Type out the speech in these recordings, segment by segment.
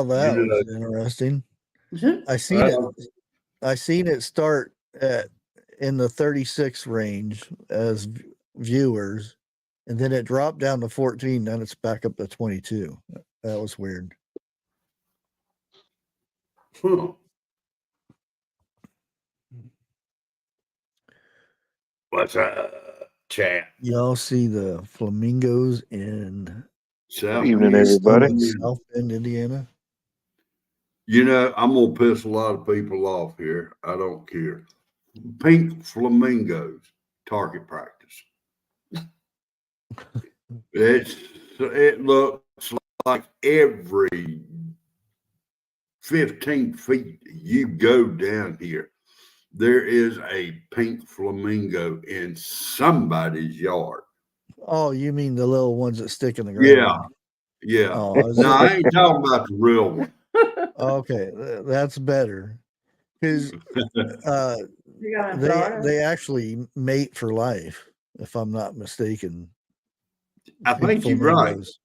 Well, that You know, was interesting. I seen it start in the 36 range as viewers, and then it dropped down to 14. Then it's back up to 22. That was weird. huh. What's up, chat? Y'all see the flamingos in South Evening, Bend, everybody. South Bend, Indiana? You know, I'm gonna piss a lot of people off here. I don't care. Pink flamingos, target practice. It looks like every 15 feet you go down here, there is a pink flamingo in somebody's yard. Oh, you mean the little ones that stick in the ground? Yeah, yeah. Oh, is No, it- I ain't talking about the real one. okay, that's better because they actually mate for life, if I'm not mistaken. I Pink think you're right. flamingos.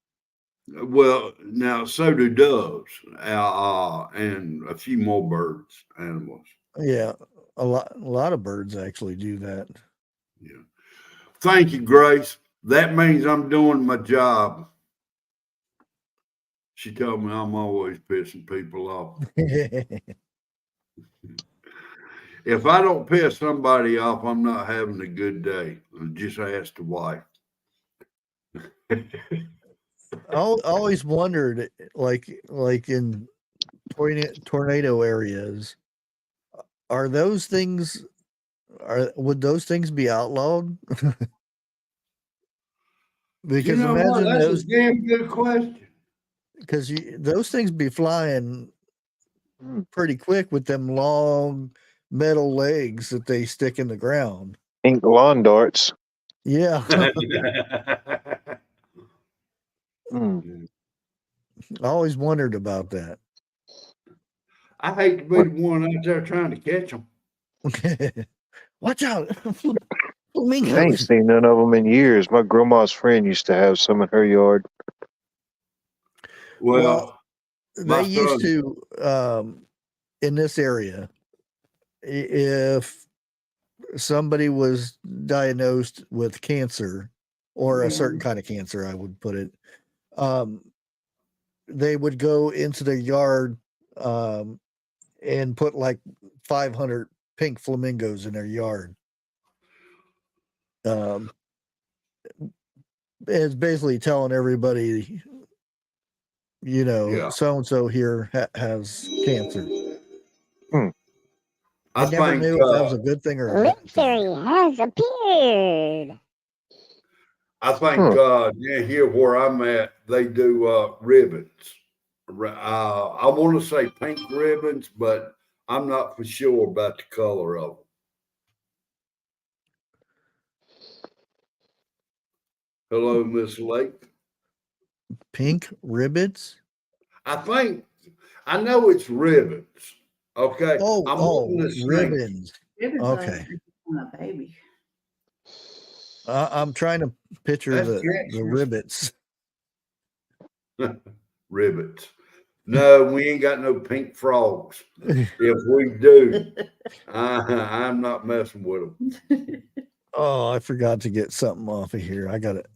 Well, now so do doves, and a few more birds, animals. Yeah, a lot of birds actually do that. Yeah. Thank you, Grace. That means I'm doing my job. She told me I'm always pissing people off. If I don't piss somebody off, I'm not having a good day. Just ask the wife. I always wondered, like in tornado areas, are those things would those things be outlawed? Because You know imagine what? That's those, a damn good question. because those things be flying pretty quick with them long metal legs that they stick in the ground. Ink lawn darts. Yeah, Mm. I always wondered about that. I hate to be the one out there trying to catch them. Watch out, I ain't flamingos. seen none of them in years. My grandma's friend used to have some in her yard. Well, They used to in this area, if somebody was diagnosed with cancer or a certain kind of cancer, I would put it, they would go into their yard and put like 500 pink flamingos in their yard. It's basically telling everybody, yeah. so and so here has cancer. I I never think knew if that was a good thing or a bad thing. Victory has appeared. I think near here where I'm at, they do ribbons. I want to say pink ribbons, but I'm not for sure about the color of them. Hello, Miss Lake. Pink ribbons? I know it's ribbons. Okay. I'm wanting to say- ribbons. Ribbons Okay. on a baby. I'm trying to picture That's the ribbits. Ribbons. No, we ain't got no pink frogs. If we do, I'm not messing with them. Oh, I forgot to get something off of here. I got it.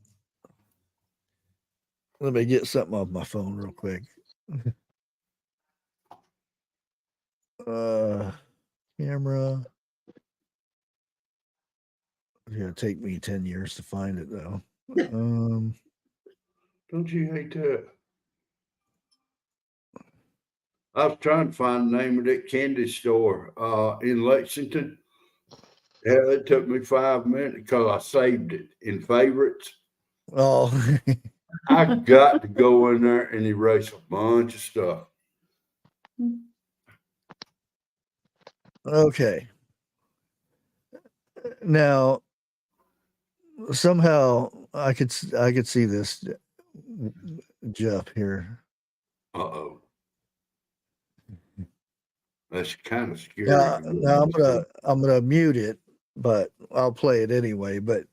Let me get something off my phone real quick. Camera. It's gonna take me 10 years to find it though. Don't you hate that? I was trying to find the name of that candy store in Lexington. Yeah, it took me 5 minutes because I saved it in favorites. Oh, I got to go in there and erase a bunch of stuff. okay. Now, somehow I could see this Jeff here. Uh-oh. That's kind of scary. Now I'm gonna mute it, but I'll play it anyway. But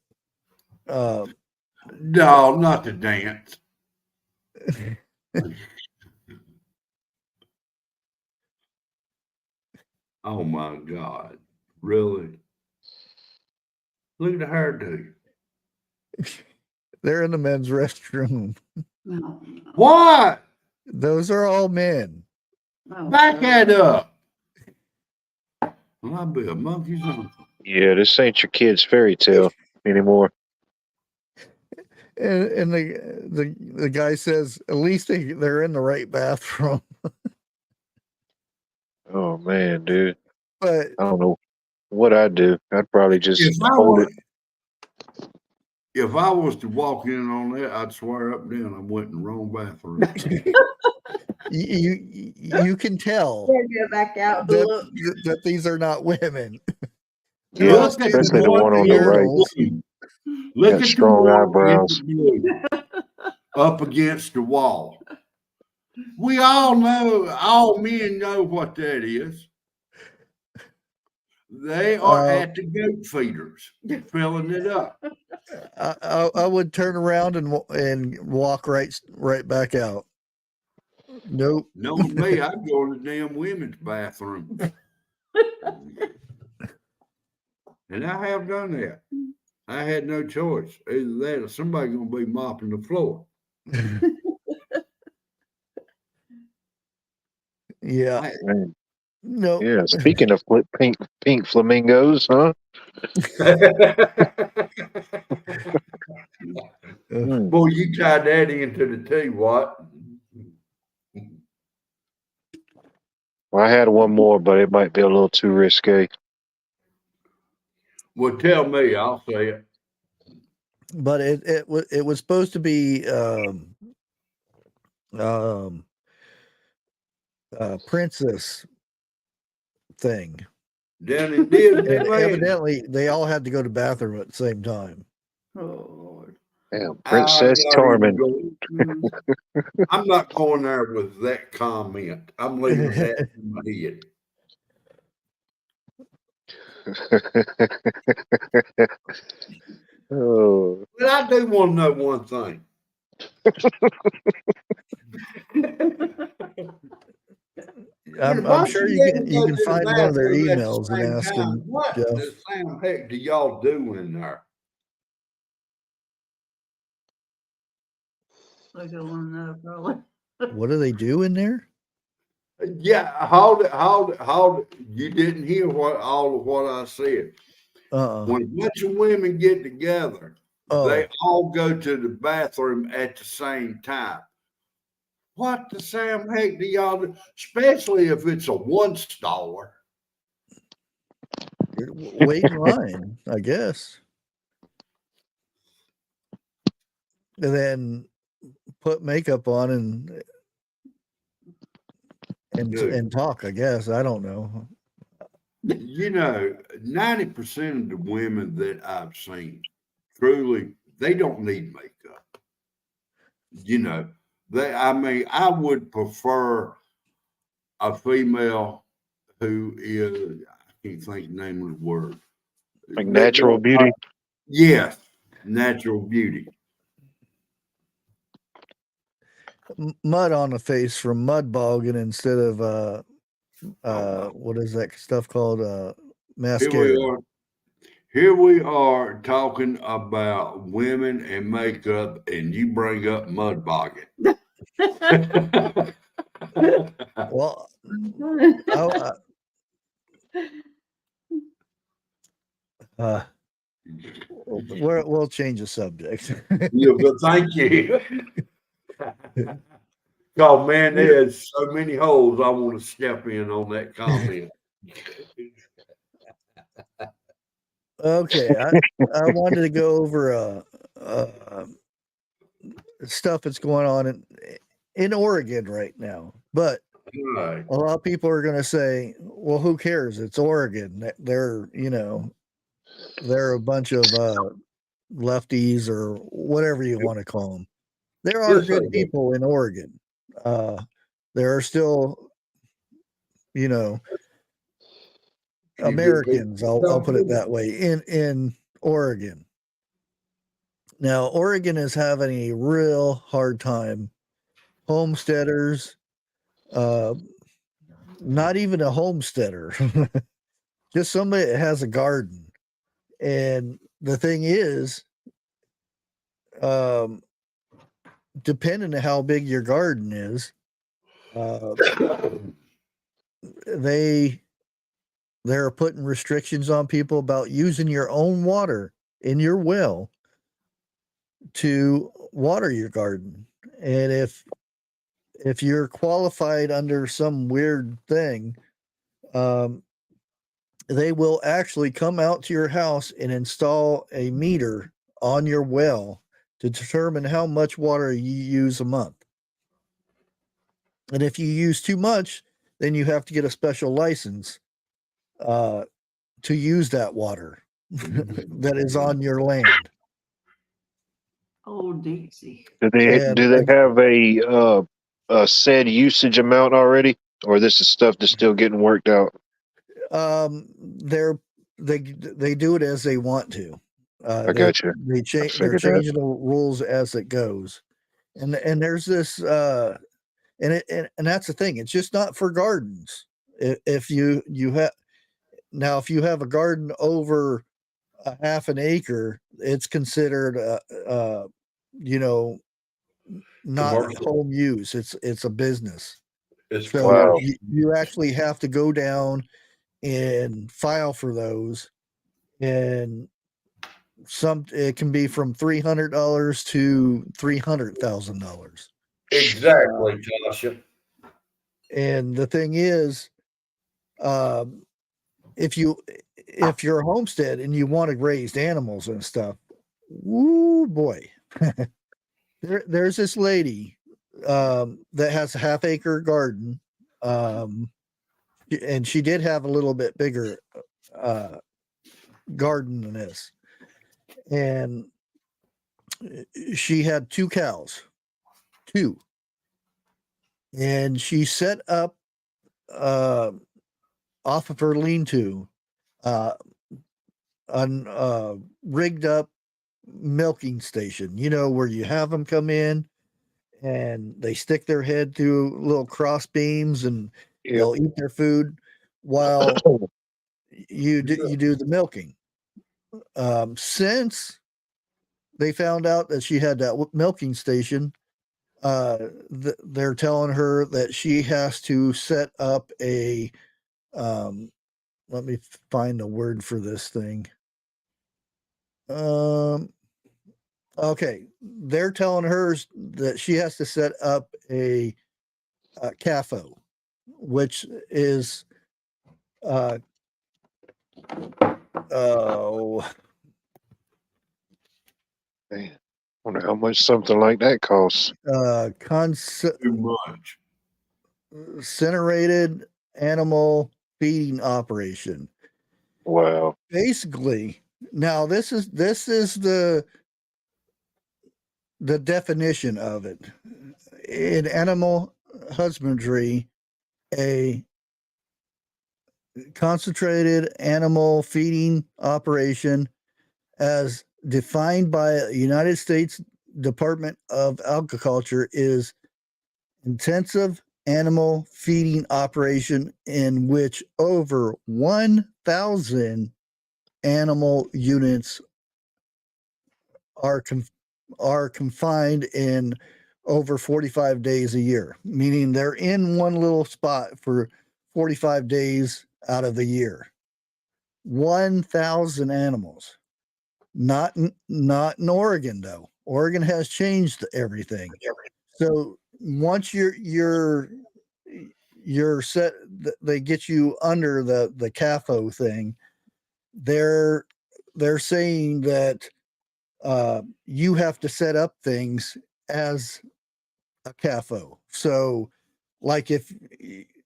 no, not the dance. Oh my God. Really? Look at the hairdo. They're in the men's restroom. No. What? Those are all men. Oh, Back God. that up. Well, I'll be a monkey's uncle. Yeah, this ain't your kid's fairy tale anymore. And the guy says, at least they're in the right bathroom. Oh man, dude. But I don't know what I'd do. I'd probably just If I hold was, it. if I was to walk in on that, I'd swear up and down I went in the wrong bathroom. you can tell Go back out. Look. that these are not women. Yeah, Look at especially the one one on the in right. blue. Look Got at strong the one eyebrows. in the blue up against the wall. We all know, all men know what that is. They are at the goat feeders, filling it up. I would turn around and walk right back out. Nope. Knowing me, I'd go in the damn women's bathroom. And I have done that. I had no choice. Either that or somebody gonna be mopping the floor. Yeah. Man, No. yeah, speaking of pink flamingos, huh? Hmm. Boy, you tied that into the T, what? Well, I had one more, but it might be a little too risque. Well, tell me, I'll say it. But it was supposed to be princess thing. Down in Disneyland. And evidently they all had to go to bathroom at the same time. Oh, Lord. Damn, I'm Princess not Charming. even going- I'm not going there with that comment. I'm leaving that in my head. Oh, But I do want to know one thing. I'm sure you can find one of their emails and ask them. What Jeff. the same heck do y'all do in there? I don't want to know, probably. What do they do in there? Yeah, how you didn't hear all of what I said. When a bunch of women get together, they all go to the bathroom at the same time. What the Sam heck do y'all do? Especially if it's a one-staller. Wait in line, I guess. And then put makeup on and talk, I guess. I don't know. You know, 90% of the women that I've seen, truly, they don't need makeup. You know, I would prefer a female who is, I can't think the name of the word. like natural beauty. Yes, natural beauty. Mud on the face from mud bogging instead of what is that stuff called? Mascara. Here we are talking about women and makeup, and you bring up mud bogging. Well, we'll change the subject. Yeah, but thank you. Oh man, there's so many holes I want to step in on that comment. Okay, I wanted to go over stuff that's going on in Oregon right now, but Right. a lot of people are going to say, "Well, who cares? It's Oregon. They're they're a bunch of lefties or whatever you want to call them. There are Yes, good I do. people in Oregon. There are still, Americans. I'll put it that way in Oregon. Now, Oregon is having a real hard time. Homesteaders, not even a homesteader, just somebody that has a garden. And the thing is, depending on how big your garden is, they're putting restrictions on people about using your own water in your well to water your garden. And if you're qualified under some weird thing, they will actually come out to your house and install a meter on your well to determine how much water you use a month. And if you use too much, then you have to get a special license to use that water that is on your land. Oh, Dixie. Do they have a said usage amount already, or this is stuff that's still getting worked out? They do it as they want to. I got you. They're changing the rules as it goes, and there's this and that's the thing. It's just not for gardens. If you have now, if you have a garden over a half an acre, it's considered not Commercial. home use. It's a business. It's So Wow. you actually have to go down and file for those, and it can be from $300 to $300,000. exactly, Tasha. And the thing is, if you're a homestead and you want to raise animals and stuff, woo boy, there's this lady that has a half-acre garden, and she did have a little bit bigger garden than this, and she had 2 cows, and she set up off of her lean-to rigged up milking station, where you have them come in and they stick their head through little cross beams and they'll eat their food while you do the milking. Since they found out that she had that milking station, they're telling her that she has to set up a let me find a word for this thing. Okay, they're telling her that she has to set up a CAFO, which is Man, wonder how much something like that costs. Too much. Incinerated animal feeding operation. Wow. Basically, now this is the definition of it. In animal husbandry, a concentrated animal feeding operation as defined by the United States Department of Agriculture is intensive animal feeding operation in which over 1,000 animal units are confined in over 45 days a year, meaning they're in one little spot for 45 days out of the year. 1,000 animals. Not in Oregon though. Oregon has changed everything. So once you're set, they get you under the CAFO thing. They're saying that you have to set up things as a CAFO. So, like if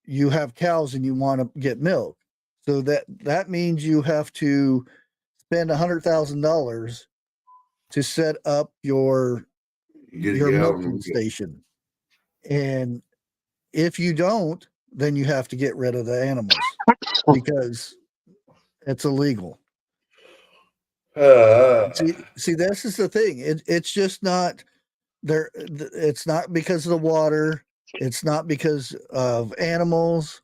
you have cows and you want to get milk, so that means you have to spend $100,000 to set up your milking station, and if you don't, then you have to get rid of the animals because it's illegal. See, this is the thing. It's just not there. It's not because of the water. It's not because of animals.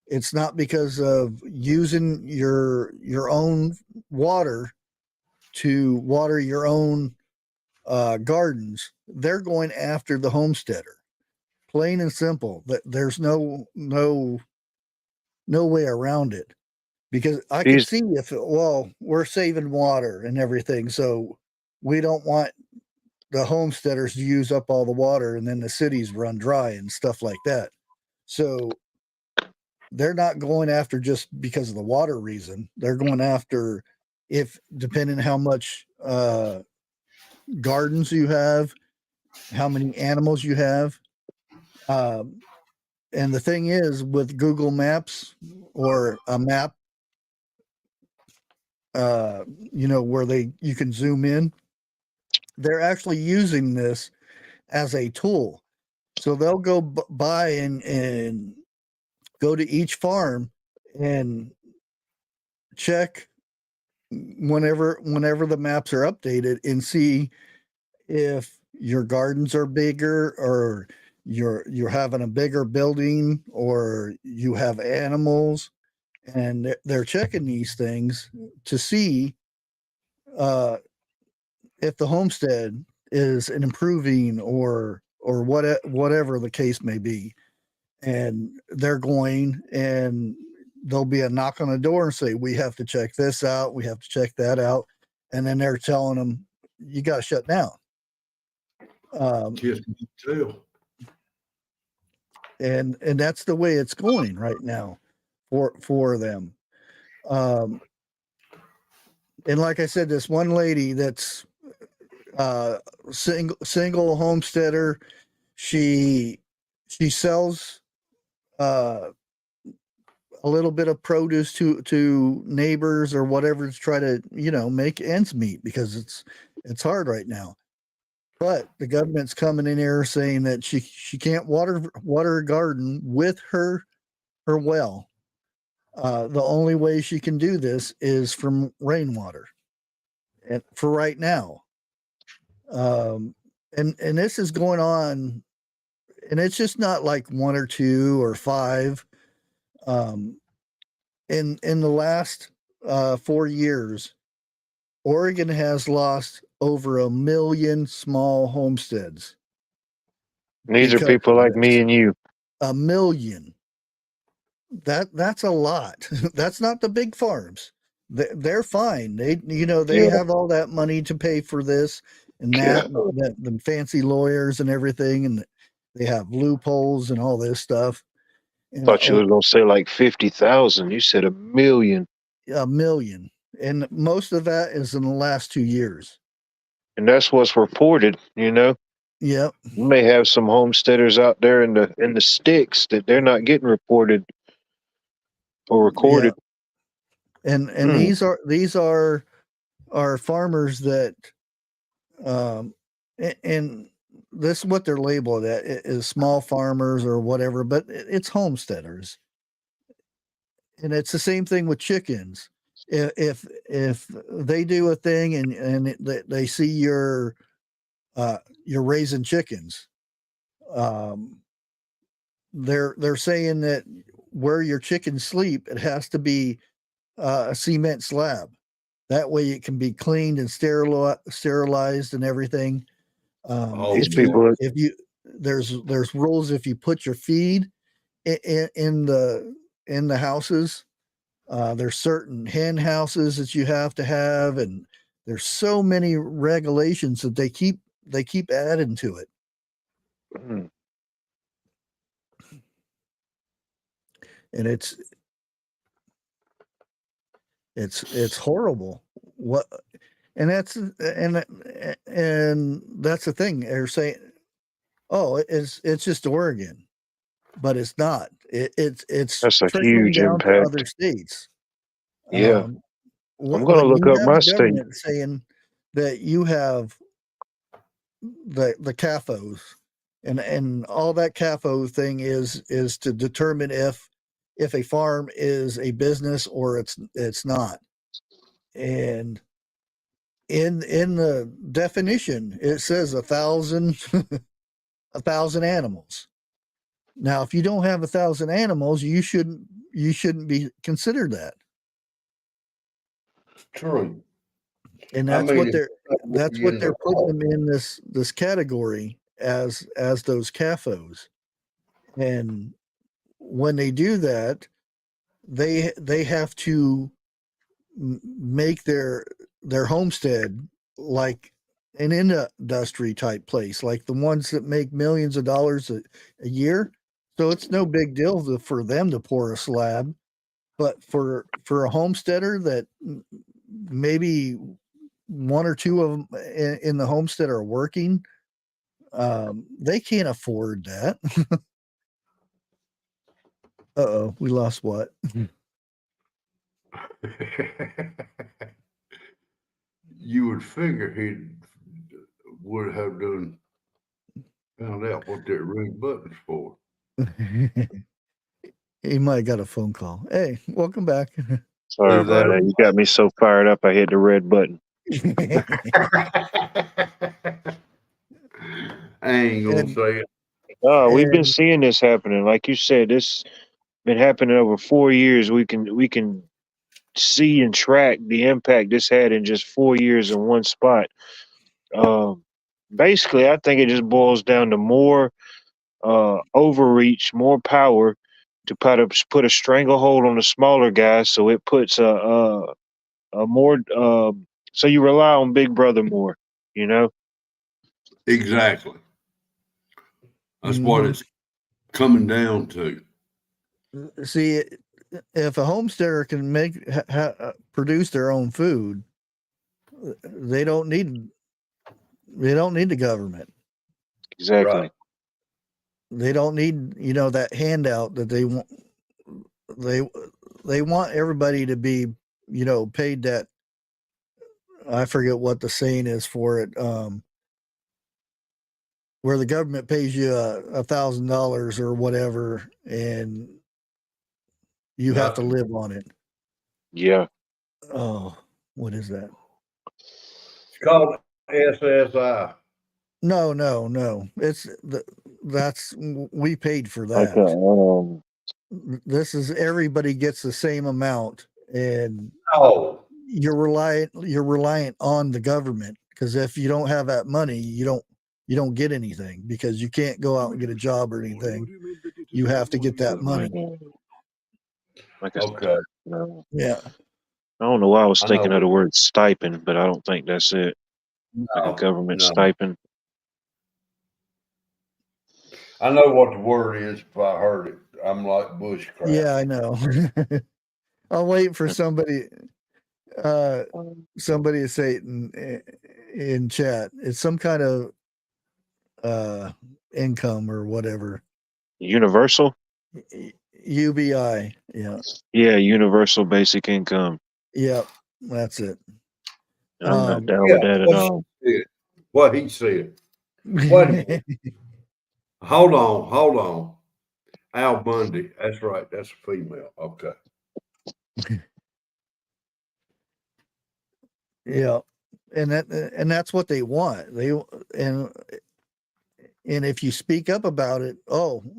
It's not because of using your own water to water your own gardens. They're going after the homesteader, plain and simple. That there's no way around it, because I can These see if we're saving water and everything, so we don't want the homesteaders to use up all the water and then the cities run dry and stuff like that. So they're not going after just because of the water reason. They're going after, if depending how much gardens you have, how many animals you have. And the thing is, with Google Maps or a map, where you can zoom in, they're actually using this as a tool. So they'll go by and go to each farm and check whenever the maps are updated and see if your gardens are bigger, or you're having a bigger building, or you have animals, and they're checking these things to see if the homestead is improving or whatever the case may be. And they're going, and there'll be a knock on the door and say, we have to check this out, we have to check that out, and then they're telling them, you got to shut down. Just too. And that's the way it's going right now for them. And like I said, this one lady that's single homesteader, she sells a little bit of produce to neighbors or whatever to try to make ends meet, because it's hard right now. But the government's coming in here saying that she can't water a garden with her well. The only way she can do this is from rainwater, and for right now. And this is going on, and it's just not like 1 or 2 or 5. In the last 4 years, Oregon has lost over 1 million small homesteads. are people like me and you. 1 million. That's a lot. That's not the big farms. They're fine. They have all that money to pay for this and that, the fancy lawyers and everything, and they have loopholes and all this stuff. Thought you were gonna say like 50,000. You said 1 million. 1 million, and most of that is in the last 2 years. And that's what's reported. Yep. You may have some homesteaders out there in the sticks that they're not getting reported or recorded. Yeah. And these are farmers that and this is what they're labeled at, is small farmers or whatever, but it's homesteaders. And it's the same thing with chickens. If they do a thing and they see you're raising chickens, they're saying that where your chickens sleep, it has to be a cement slab. That way it can be cleaned and sterilized and everything. There's rules if you put your feed in the houses. There's certain hen houses that you have to have, and there's so many regulations that they keep adding to it. And it's horrible. That's the thing. They're saying, oh, it's just Oregon, but it's not. It's That's a trickling huge down impact. to other states. Yeah. I'm going to look up my state. Saying that you have the CAFOs, and all that CAFO thing is to determine if a farm is a business or it's not. And in the definition, it says 1,000 1,000 animals. Now, if you don't have 1,000 animals, you shouldn't you shouldn't be considered that. True. And I that's mean, what it's they're putting them in this category as those CAFOs. And when they do that, they have to make their homestead like an industry type place, like the ones that make millions of dollars a year. So it's no big deal for them to pour a slab, but for a homesteader that maybe one or two of them in the homestead are working, they can't afford that. Uh-oh, we lost what? You would figure he would have found out what that red button's for. He might have got a phone call. Hey, welcome back. Sorry about that. You got me so fired up, I hit the red button. I ain't gonna say it. Oh, we've been seeing this happening. Like you said, this been happening over 4 years. We can see and track the impact this had in just 4 years in one spot. Basically, I think it just boils down to more overreach, more power to put a stranglehold on the smaller guys. So it puts a more so you rely on Big Brother more. You know. Exactly. That's what it's coming down to. See, if a homesteader can produce their own food, they don't need the government. Exactly. Right. They don't need, that handout that they want. They want everybody to be, paid that. I forget what the saying is for it. Where the government pays you $1,000 or whatever, and you have to live on it. Yeah. Oh, what is that? It's called SSI. No. That's we paid for that. Okay. This is everybody gets the same amount, and you're reliant on the government, because if you don't have that money, you don't get anything, because you can't go out and get a job or anything. You have to get that money. Okay. Yeah. I don't know why I was thinking of the word stipend, but I don't think that's it. No, Government stipend. I know what the word is if I heard it. I'm like bushcraft. Yeah, I know. I'll wait for somebody to say it in chat. It's some kind of income or whatever. Universal? UBI. Yeah. Yeah, universal basic income. Yep, that's it. I'm not down with that at all. What he said. Wait a minute. Hold on. Al Bundy. That's right. That's a female. Okay. Yeah. And that's what they want. And if you speak up about it,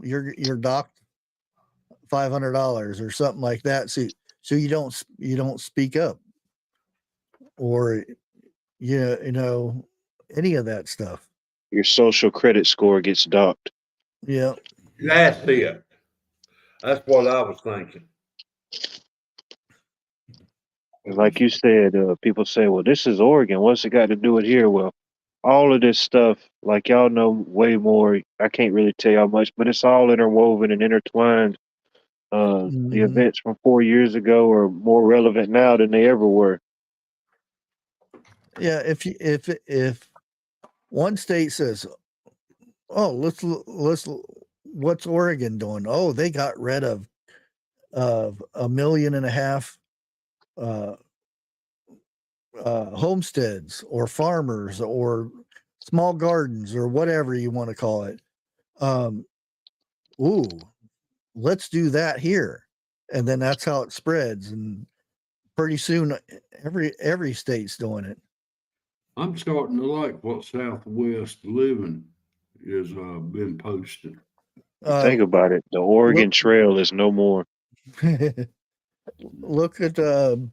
you're docked $500 or something like that. So you don't speak up, or any of that stuff. Your social credit score gets docked. Yeah. That's it. That's what I was thinking. Like you said, people say, well, this is Oregon. What's it got to do with here? Well, all of this stuff, like y'all know way more. I can't really tell y'all much, but it's all interwoven and intertwined. The events from 4 years ago are more relevant now than they ever were. Yeah. If one state says, "Oh, let's what's Oregon doing?" Oh, they got rid of 1.5 million homesteads or farmers or small gardens or whatever you want to call it. Let's do that here. And then that's how it spreads. And pretty soon every state's doing it. I'm starting to like what Southwest Living is been posting. Think about it. The Oregon Trail is no more. Look at the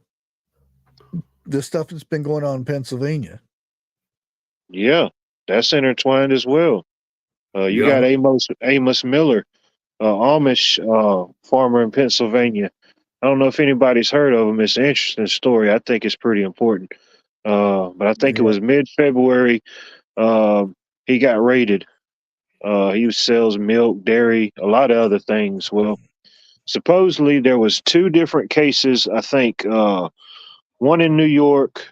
stuff that's been going on in Pennsylvania. Yeah, that's intertwined as well. You got Amos Miller, Amish farmer in Pennsylvania. I don't know if anybody's heard of him. It's an interesting story. I think it's pretty important. But I think it was mid-February. He got raided. He sells milk, dairy, a lot of other things. Well, supposedly there was two different cases. I think one in New York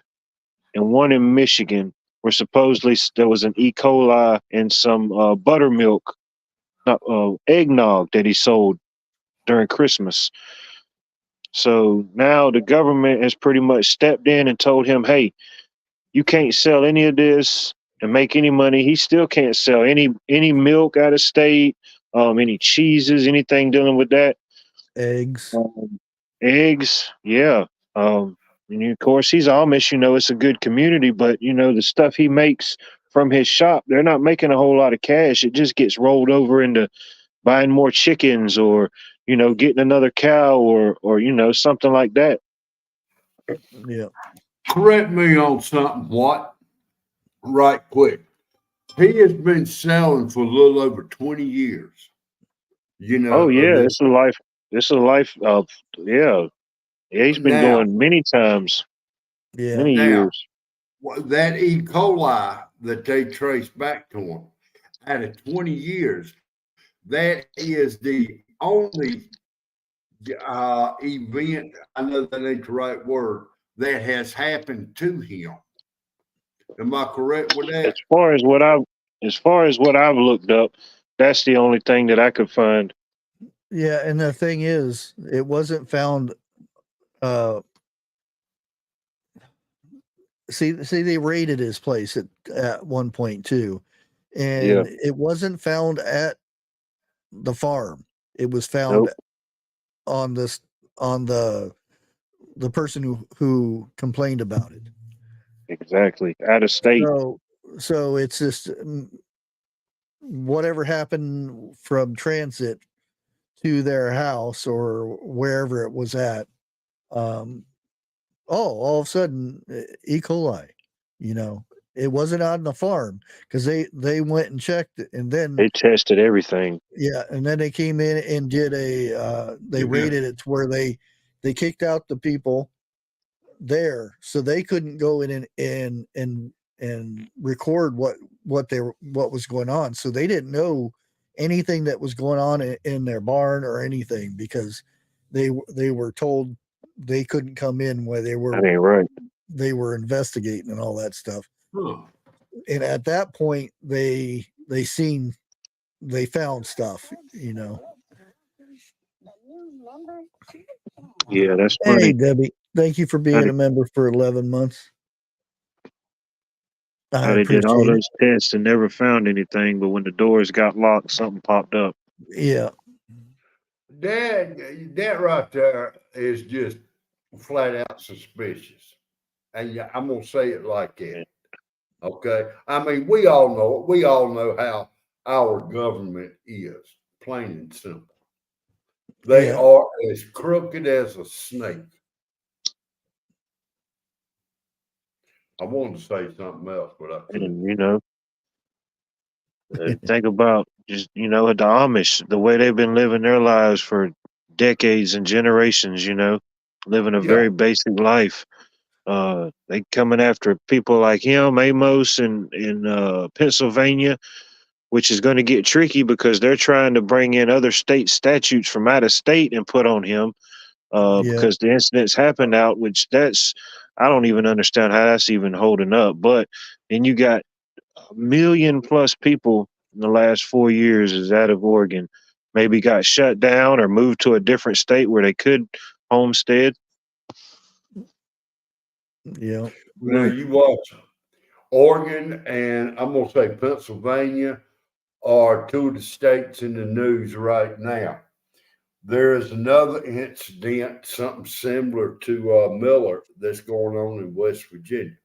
and one in Michigan, where supposedly there was an E. coli in some buttermilk, eggnog that he sold during Christmas. So now the government has pretty much stepped in and told him, hey, you can't sell any of this and make any money. He still can't sell any milk out of state, any cheeses, anything dealing with that. Eggs. Eggs, yeah. And of course, he's Amish. It's a good community, but the stuff he makes from his shop, they're not making a whole lot of cash. It just gets rolled over into buying more chickens, or getting another cow, or something like that. Yeah. Correct me on something, what? Right quick. He has been selling for a little over 20 years. Oh yeah, it's a life. It's a life of yeah. He's been going many times. Yeah. Many years. That E. coli that they trace back to him out of 20 years, that is the only event, I know that ain't the right word, that has happened to him. Am I correct with that? As far as what I've looked up, that's the only thing that I could find. Yeah, and the thing is, it wasn't found. See, they raided his place at one point too, and it wasn't found at the farm. It was found on the person who complained about it. Exactly, out of state. So it's just whatever happened from transit to their house or wherever it was at. All of a sudden, E. coli. It wasn't on the farm because they went and checked it, and then they tested everything. Yeah, and then they came in and did they raided it to where they kicked out the people there, so they couldn't go in and record what was going on. So they didn't know anything that was going on in their barn or anything, because they were told they couldn't come in where they were. That ain't right. They were investigating and all that stuff. Huh. And at that point, they found stuff. Yeah, that's funny. Hey, Debbie, thank you for being a member for 11 months. They did all those tests and never found anything, but when the doors got locked, something popped up. Yeah. That right there is just flat out suspicious. And I'm going to say it like that. Okay. I mean, we all know it. We all know how our government is, plain and simple. They are as crooked as a snake. I wanted to say something else, but I couldn't. And think about just, the Amish, the way they've been living their lives for decades and generations, living a very basic life. They coming after people like him, Amos in Pennsylvania, which is going to get tricky because they're trying to bring in other state statutes from out of state and put on him because the incidents happened out, which I don't even understand how that's even holding up. But then you got 1 million plus people in the last 4 years is out of Oregon, maybe got shut down or moved to a different state where they could homestead. Yeah. Now you watch Oregon and I'm going to say Pennsylvania are two of the states in the news right now. There is another incident, something similar to Miller, that's going on in West Virginia.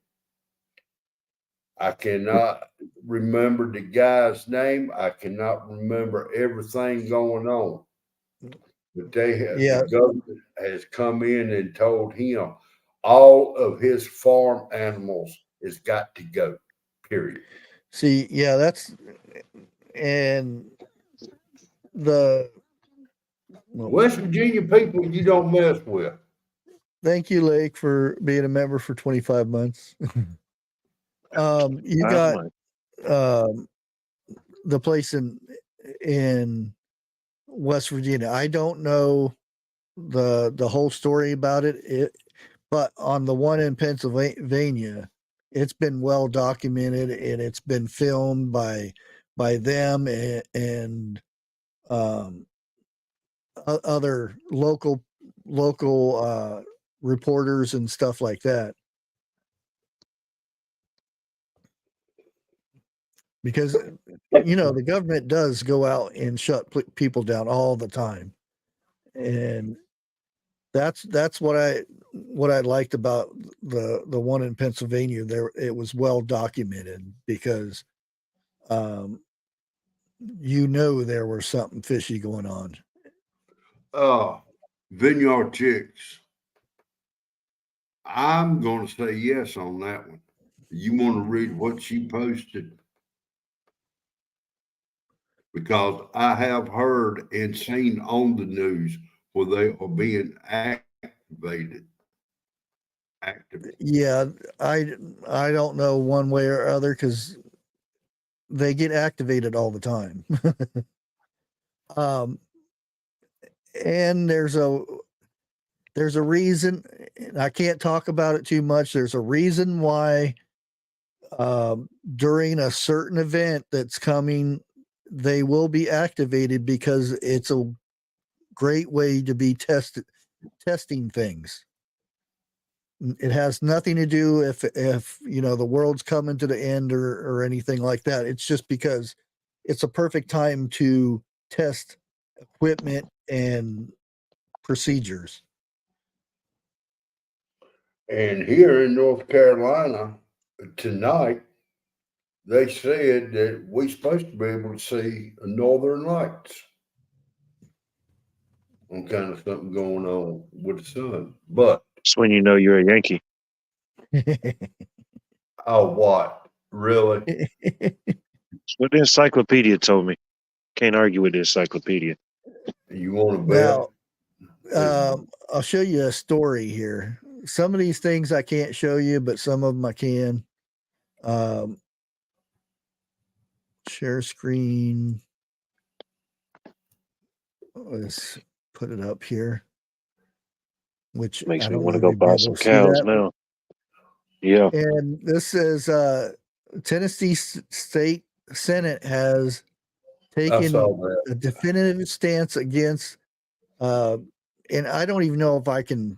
I cannot remember the guy's name. I cannot remember everything going on. but they have, Yeah. the government has come in and told him all of his farm animals has got to go, period. See, yeah, and the well, West Virginia people you don't mess with. thank you, Lake, for being a member for 25 months. You got the place in West Virginia. I don't know the whole story about it, but on the one in Pennsylvania, it's been well documented and it's been filmed by them and other local reporters and stuff like that. Because the government does go out and shut people down all the time, and that's what I liked about the one in Pennsylvania. There, it was well documented because there was something fishy going on. Vineyard Chicks. I'm going to say yes on that one. You want to read what she posted? Because I have heard and seen on the news where they are being activated. Yeah, I don't know one way or other because they get activated all the time. And there's a reason, and I can't talk about it too much. There's a reason why during a certain event that's coming, they will be activated because it's a great way to be testing things. It has nothing to do if the world's coming to the end or anything like that. It's just because it's a perfect time to test equipment and procedures. And here in North Carolina tonight, they said that we're supposed to be able to see northern lights. Some kind of something going on with the sun. But it's when you know you're a Yankee. Oh, what? Really? It's what the encyclopedia told me. Can't argue with the encyclopedia. You want to bet? Now, I'll show you a story here. Some of these things I can't show you, but some of them I can. Share screen. Let's put it up here. Which Makes I me don't want to know go if you'll be buy able some to see cows that. now. Yeah. And this is Tennessee State Senate has taken a definitive stance against and I don't even know if I can,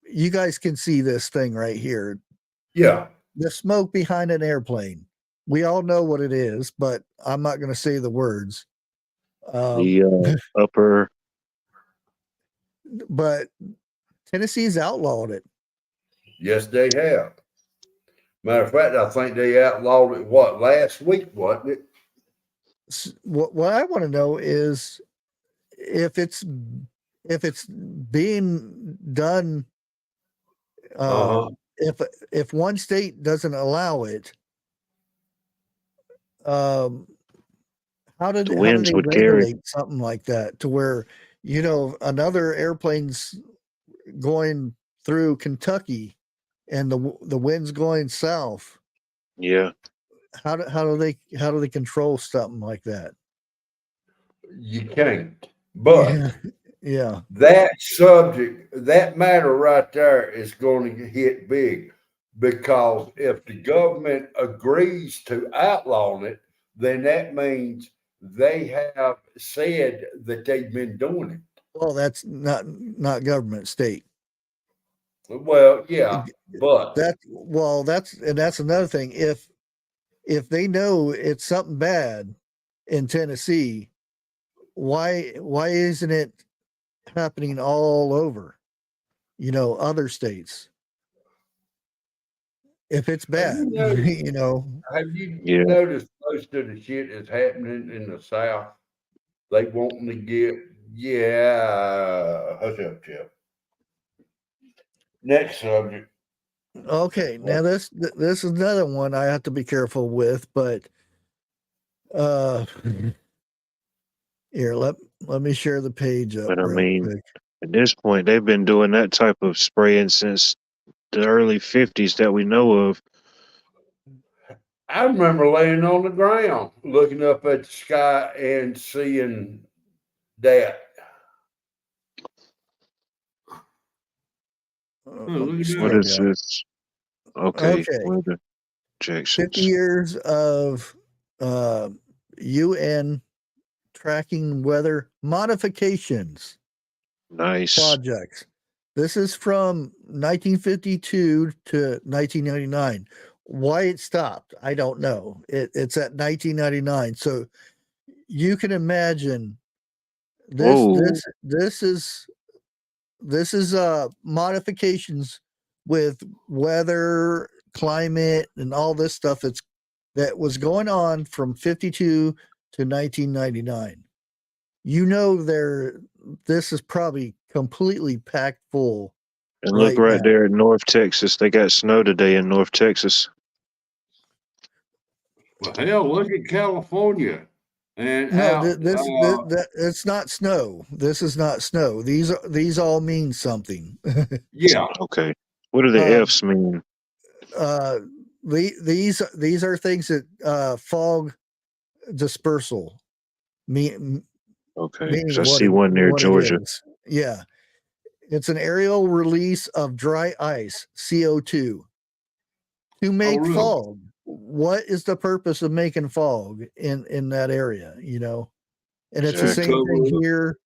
you guys can see this thing right here. Yeah. The smoke behind an airplane. We all know what it is, but I'm not going to say the words. The upper. But Tennessee's outlawed it. Yes, they have. Matter of fact, I think they outlawed it, last week, wasn't it? What I want to know is if it's being done, if one state doesn't allow it, how do they regulate something like that to where another airplane's going through Kentucky and the wind's going south? Yeah. How do they control something like that? You can't. But yeah, that subject, that matter right there is going to hit big, because if the government agrees to outlawing it, then that means they have said that they've been doing it. Well, that's not government, state. Well, yeah, but that's another thing. If they know it's something bad in Tennessee, why isn't it happening all over, other states? If it's bad, have you noticed most of the shit is happening in the South? They wanting to get Yeah. Hush up, Jeff. Next subject. Okay, now this is another one I have to be careful with, but here, let me share the page up But I real mean, quick. at this point, they've been doing that type of spraying since the early 50s that we know of. I remember laying on the ground, looking up at the sky and seeing that. Look at What that. is this? Okay, Okay. weather 50 projections. years of UN tracking weather modifications Nice. projects. This is from 1952 to 1999. Why it stopped, I don't know. It's at 1999. So you can imagine this Whoa. this is modifications with weather, climate, and all this stuff that was going on from 52 to 1999. You know, this is probably completely packed full. And look right right now. there in North Texas. They got snow today in North Texas. Well, hell, look at California. And No, out. it's not snow. This is not snow. These all mean something. Yeah. Okay. What do the F's mean? These are things that fog dispersal mean. Okay. Meaning So I see one near what it Georgia. is. Yeah, it's an aerial release of dry ice, CO2, to make really? fog. What is the purpose of making fog in that area? You know, and it's the Exactly. same thing here.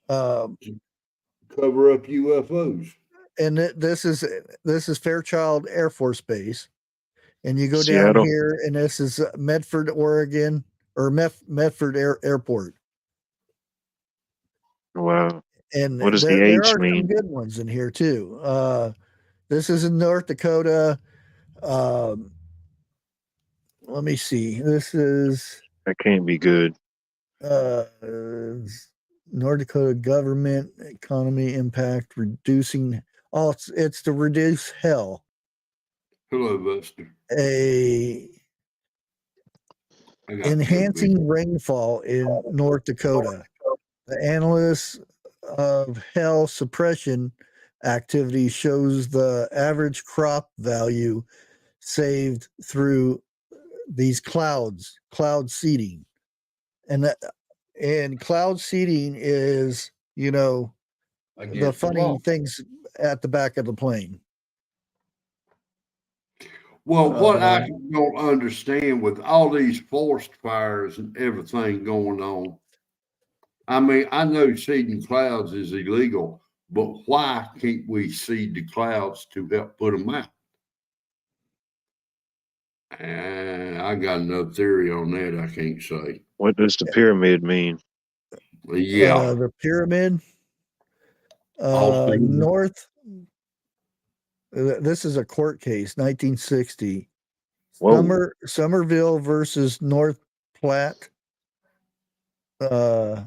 Cover up UFOs. And this is Fairchild Air Force Base, and you go down Seattle. here, and this is Medford, Oregon, or Medford Airport. Wow. And What does the there H are some mean? good ones in here too. This is in North Dakota. Let me see. This is That can't be good. North Dakota government economy impact reducing. Oh, it's to reduce hell. Hello, Buster. Enhancing rainfall in North Dakota. The analysis of hail suppression activity shows the average crop value saved through these cloud seeding. And cloud seeding is, you know, the funny things at the back of the plane. Well, what I don't understand with all these forest fires and everything going on, I mean, I know seeding clouds is illegal, but why can't we seed the clouds to help put them out? And I got no theory on that. I can't say. What does the pyramid mean? Yeah. The pyramid. North. This is a court case, 1960. Whoa. Somerville versus North Platte Valley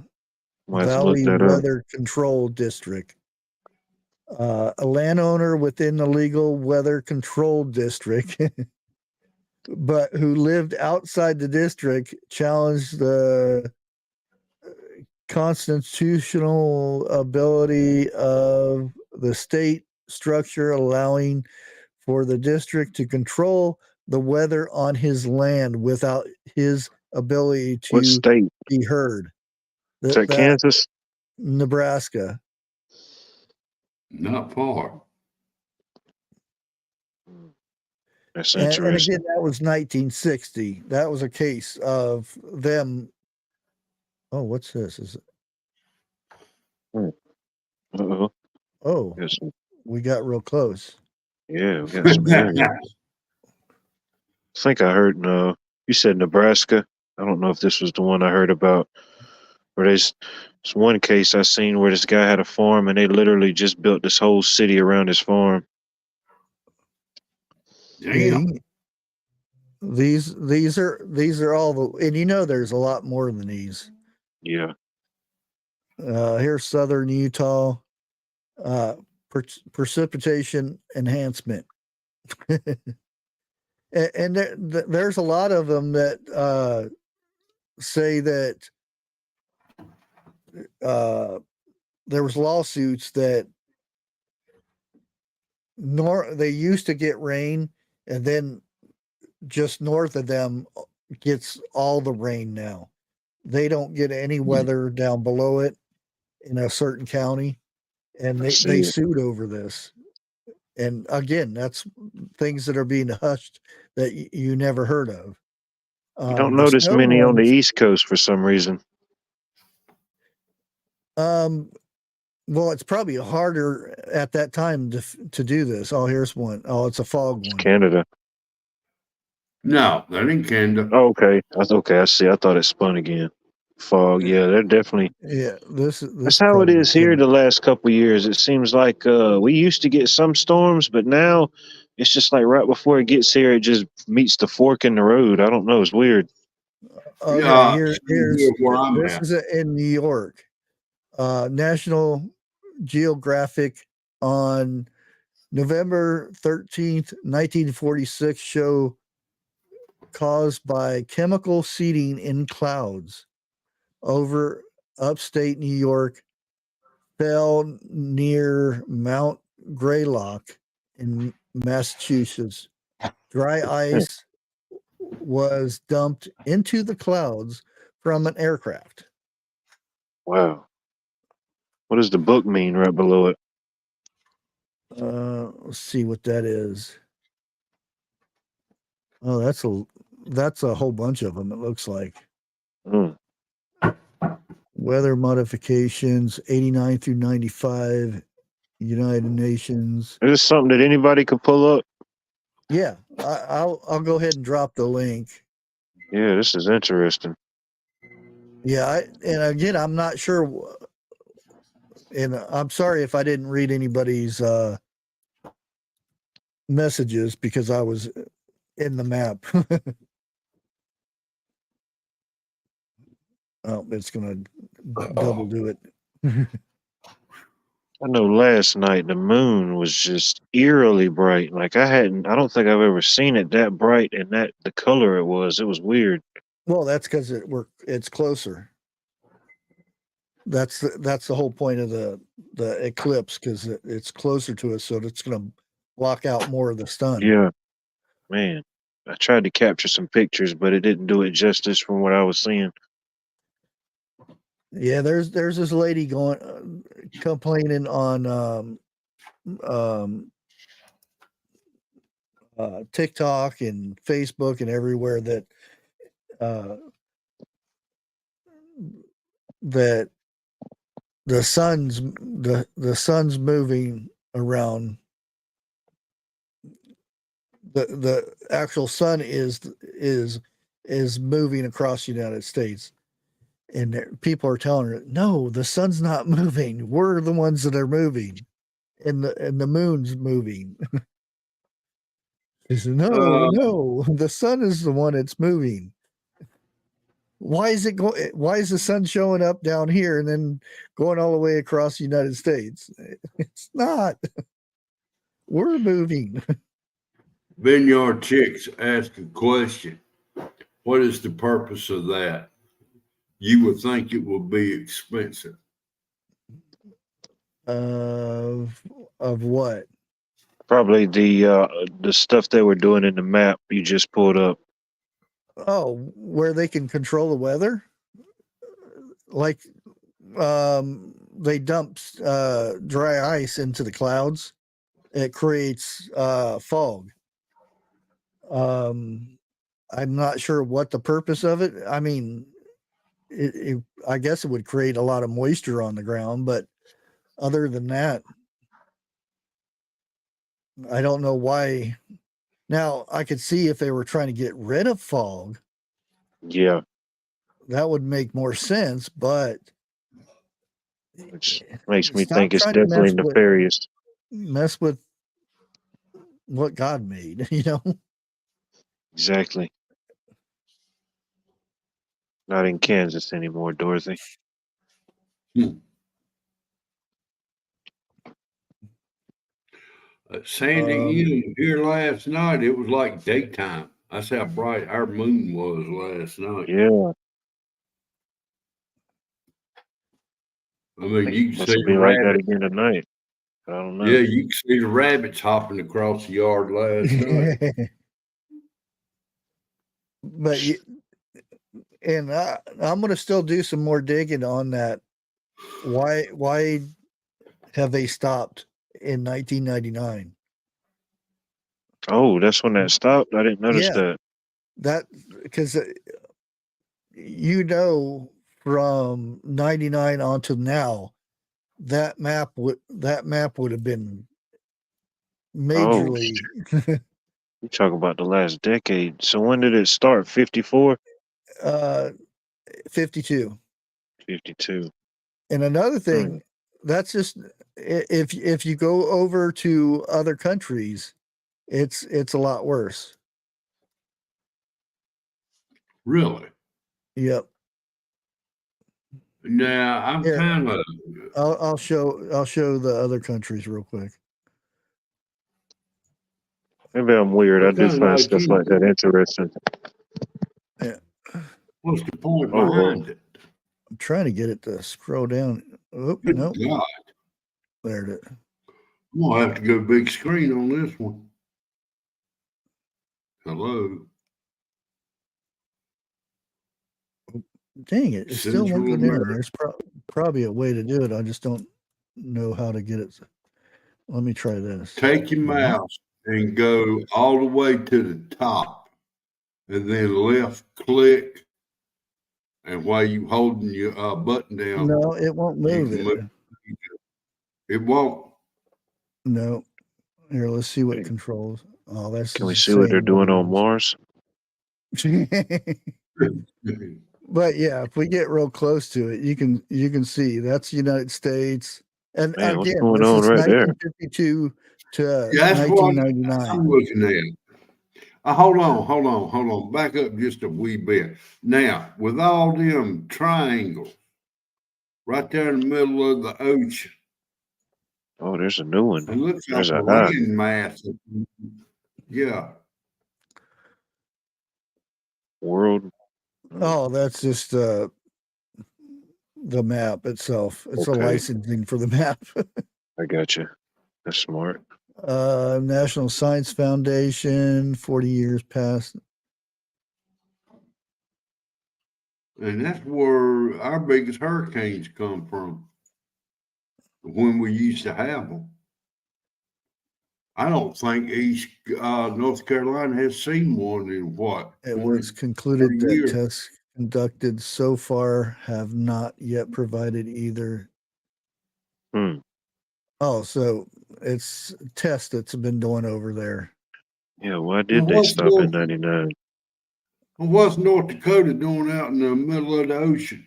Weather Control District. A landowner within the legal weather control district, but who lived outside the district, challenged the constitutional ability of the state structure allowing for the district to control the weather on his land without his ability to What state? be heard. Is that Kansas? Nebraska. Not far. That's And interesting. again, that was 1960. That was a case of them. Oh, what's this? Is it? Uh-oh. Oh, we got real close. Yeah, we got some aliens. I think I heard, you said Nebraska. I don't know if this was the one I heard about. Where there's one case I seen where this guy had a farm and they literally just built this whole city around his farm. Damn. These are all the, and you know there's a lot more than these. Yeah. Here's southern Utah. Precipitation enhancement. And there's a lot of them that say that there was lawsuits that they used to get rain, and then just north of them gets all the rain now. They don't get any weather down below it in a certain county, and they sued over this. And again, that's things that are being hushed that you never heard of. You don't notice many on the East Coast for some reason. Well, it's probably harder at that time to do this. Oh, here's one. Oh, it's a fog one. Canada. No, that ain't Canada. Oh, okay. Okay. I see. I thought it spun again. Fog. Yeah, they're definitely. Yeah, this That's how it is here the last couple of years. It seems like we used to get some storms, but now it's just like right before it gets here, it just meets the fork in the road. I don't know. It's weird. Okay, Yeah, here's where I'm this at. is in New York. National Geographic on November 13th, 1946 show caused by chemical seeding in clouds over upstate New York fell near Mount Greylock in Massachusetts. Dry ice was dumped into the clouds from an aircraft. Wow. What does the book mean right below it? Let's see what that is. Oh, that's a whole bunch of them, it looks like. Weather modifications, 89 through 95, United Nations. Is this something that anybody could pull up? Yeah, I'll go ahead and drop the link. Yeah, this is interesting. Yeah, and again, I'm not sure, and I'm sorry if I didn't read anybody's messages because I was in the map. Oh, it's gonna double do it. I know last night the moon was just eerily bright. Like I don't think I've ever seen it that bright and that the color it was weird. Well, that's because it's closer. That's the whole point of the eclipse, because it's closer to us, so it's going to block out more of the sun. Yeah, man. I tried to capture some pictures, but it didn't do it justice from what I was seeing. Yeah, there's this lady going complaining on TikTok and Facebook and everywhere that that the sun's moving around. The actual sun is moving across the United States, and people are telling her, no, the sun's not moving. We're the ones that are moving, and the moon's moving. She said, no, the sun is the one that's moving. Why is the sun showing up down here and then going all the way across the United States? It's not. We're moving. Vineyard Chicks asked a question. What is the purpose of that? You would think it would be expensive. Of what? Probably the stuff they were doing in the map you just pulled up. Oh, where they can control the weather? Like they dump dry ice into the clouds. It creates fog. I'm not sure what the purpose of it. I mean, I guess it would create a lot of moisture on the ground, but other than that, I don't know why. Now, I could see if they were trying to get rid of fog. Yeah. That would make more sense, but which makes me think it's definitely nefarious. Mess with what God made, you know? Exactly. Not in Kansas anymore, Dorothy. Sandy Inn here last night, it was like daytime. That's how bright our moon was last night. Yeah. I mean, you can Must see be the like that rabbits. again tonight. I don't know. Yeah, you can see the rabbits hopping across the yard last night. But and I'm going to still do some more digging on that. Why have they stopped in 1999? Oh, that's when that stopped. I didn't notice that. That because from 99 on to now, that map would have been majorly. You talk about the last decade. So when did it start? 54? 52. 52. And another thing, that's just if you go over to other countries, it's a lot worse. Really? Yep. Now I'm kind of. I'll show the other countries real quick. Maybe I'm weird. I do find stuff like that interesting. Yeah. What's the point behind it? I'm trying to get it to scroll down. Oh, Good nope. God. There it is. I'm gonna have to go big screen on this one. Hello. Dang it. It still won't go down. There's probably a way to do it. I just don't know how to get it. Let me try this. Take your mouse and go all the way to the top and then left click. And while you holding your button down. No, it won't move it. It won't. No. Here, let's see what controls. Oh, that's. Can we see what they're doing on Mars? But yeah, if we get real close to it, you can see that's the United States. And Man, what's again, going this on is right there? 1952 to That's 1999. what I'm looking at. Hold on. Back up just a wee bit. Now, with all them triangles right there in the middle of the ocean. Oh, there's a new one. It looks There's like a eye. land mass. Yeah. World. Oh, that's just the map itself. It's a licensing for the map. I got you. That's smart. National Science Foundation, 40 years past. And that's where our biggest hurricanes come from. When we used to have them. I don't think East North Carolina has seen one in what? It was concluded that tests conducted so far have not yet provided either. Oh, so it's tests that's been doing over there. Yeah, why did they stop in 99? What's North Dakota doing out in the middle of the ocean?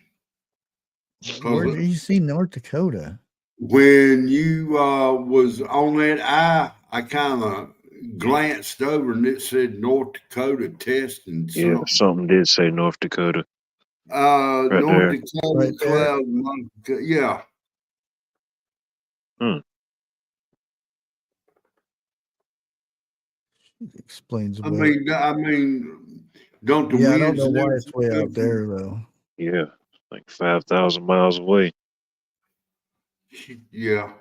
Where did you see North Dakota? When you was on that eye, I kind of glanced over and it said North Dakota testing something. Yeah, something did say North Dakota. North there. Dakota cloud. Yeah. Explains. I mean, don't the I don't winds know why it's way out there though. Yeah, like 5,000 miles away. Yeah.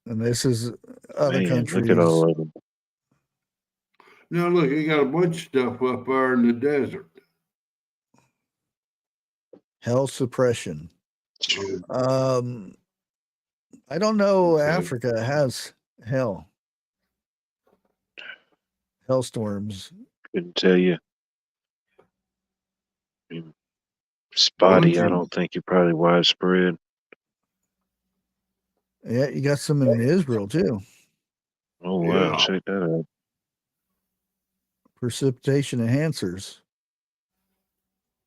And this is other countries. Look at all of them. Now look, you got a bunch of stuff up there in the desert. Hell suppression. I don't know. Africa has hell. Hellstorms. Couldn't tell you. Spotty, I don't think you're probably widespread. Yeah, you got some in Israel too. Oh wow, check that out. Precipitation enhancers.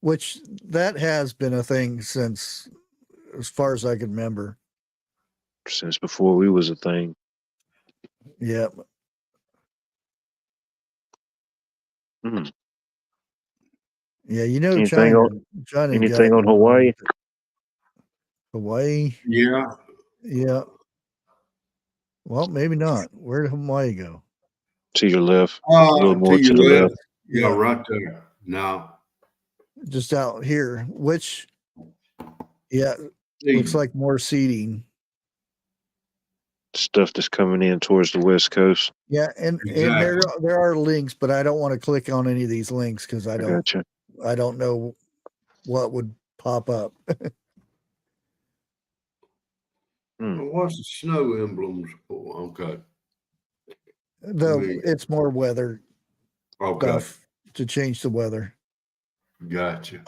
Which that has been a thing since as far as I can remember. Since before we was a thing. Yeah. Yeah, you know, anything on Hawaii? Hawaii. Yeah. Yeah. Well, maybe not. Where did Hawaii go? To your left. A little more to the left. Yeah, right there. No. Just out here. Which, yeah, looks like more seating. Stuff that's coming in towards the West Coast. Yeah, and there are links, but I don't want to click on any of these links because I don't know what would pop up. What's the snow emblems for? Okay. It's more weather stuff to change the weather. Gotcha.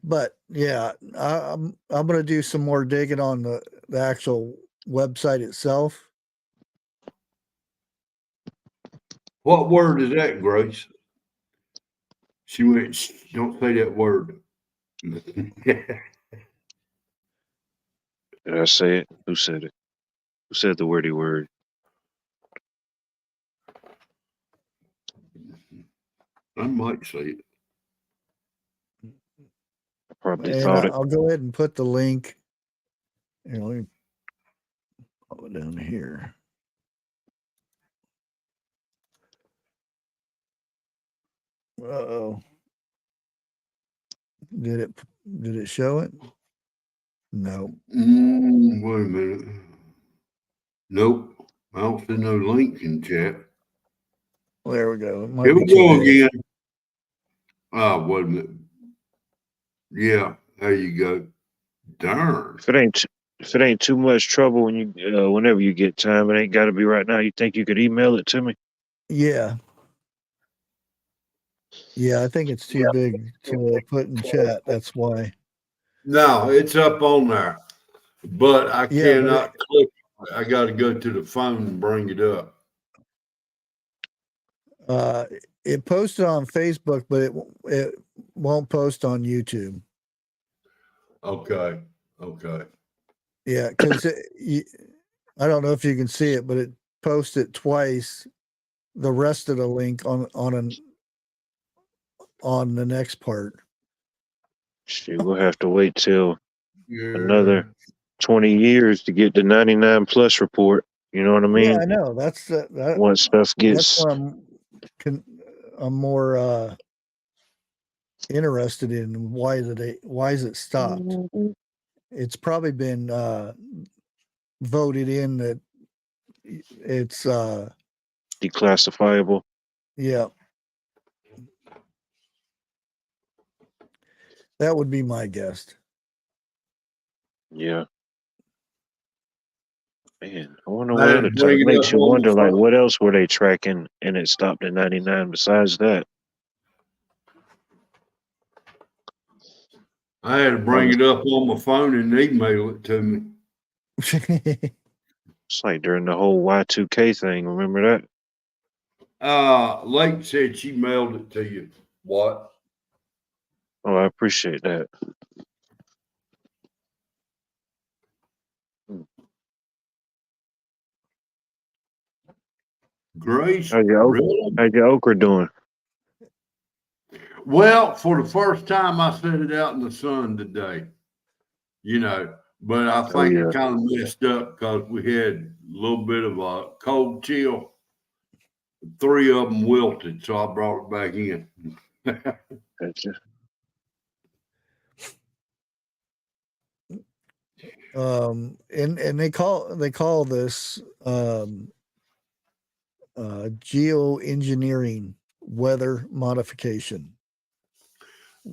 But yeah, I'm gonna do some more digging on the actual website itself. What word is that, Grace? She went, "Shh, don't say that word." Did I say it? Who said it? Who said the wordy word? I might say it. I probably And thought it. I'll go ahead and put the link. Let me put it down here. Uh-oh. Did it show it? No. Wait a minute. Nope. I don't see no link in chat. Well, there we go. Here we go again. Wait a minute. Yeah, there you go. Darn. If it ain't too much trouble when you whenever you get time, it ain't got to be right now. You think you could email it to me? Yeah. Yeah, I think it's too big to put in chat. That's why. No, it's up on there, but I cannot click. I got to go to the phone and bring it up. It posted on Facebook, but it won't post on YouTube. Okay. Yeah, because I don't know if you can see it, but it posted twice the rest of the link on the next part. Shoot, we'll have to wait till another 20 years to get the 99 plus report. You know what I mean? Yeah, I know. That's once stuff gets. That's why I'm more interested in why is it stopped? It's probably been voted in that it's declassifiable. Yeah. That would be my guess. Yeah. Man, I wonder what other time makes you wonder, like, what else were they tracking and it stopped at 99 besides that? I had to bring it up on my phone and email it to me. It's like during the whole Y2K thing. Remember that? Lake said she mailed it to you. What? Oh, I appreciate that. Grace, how's your okra doing? Well, for the first time, I set it out in the sun today. But I think it kind of messed up because we had a little bit of a cold chill. 3 of them wilted, so I brought it back in. Gotcha. And they call this geoengineering, weather modification.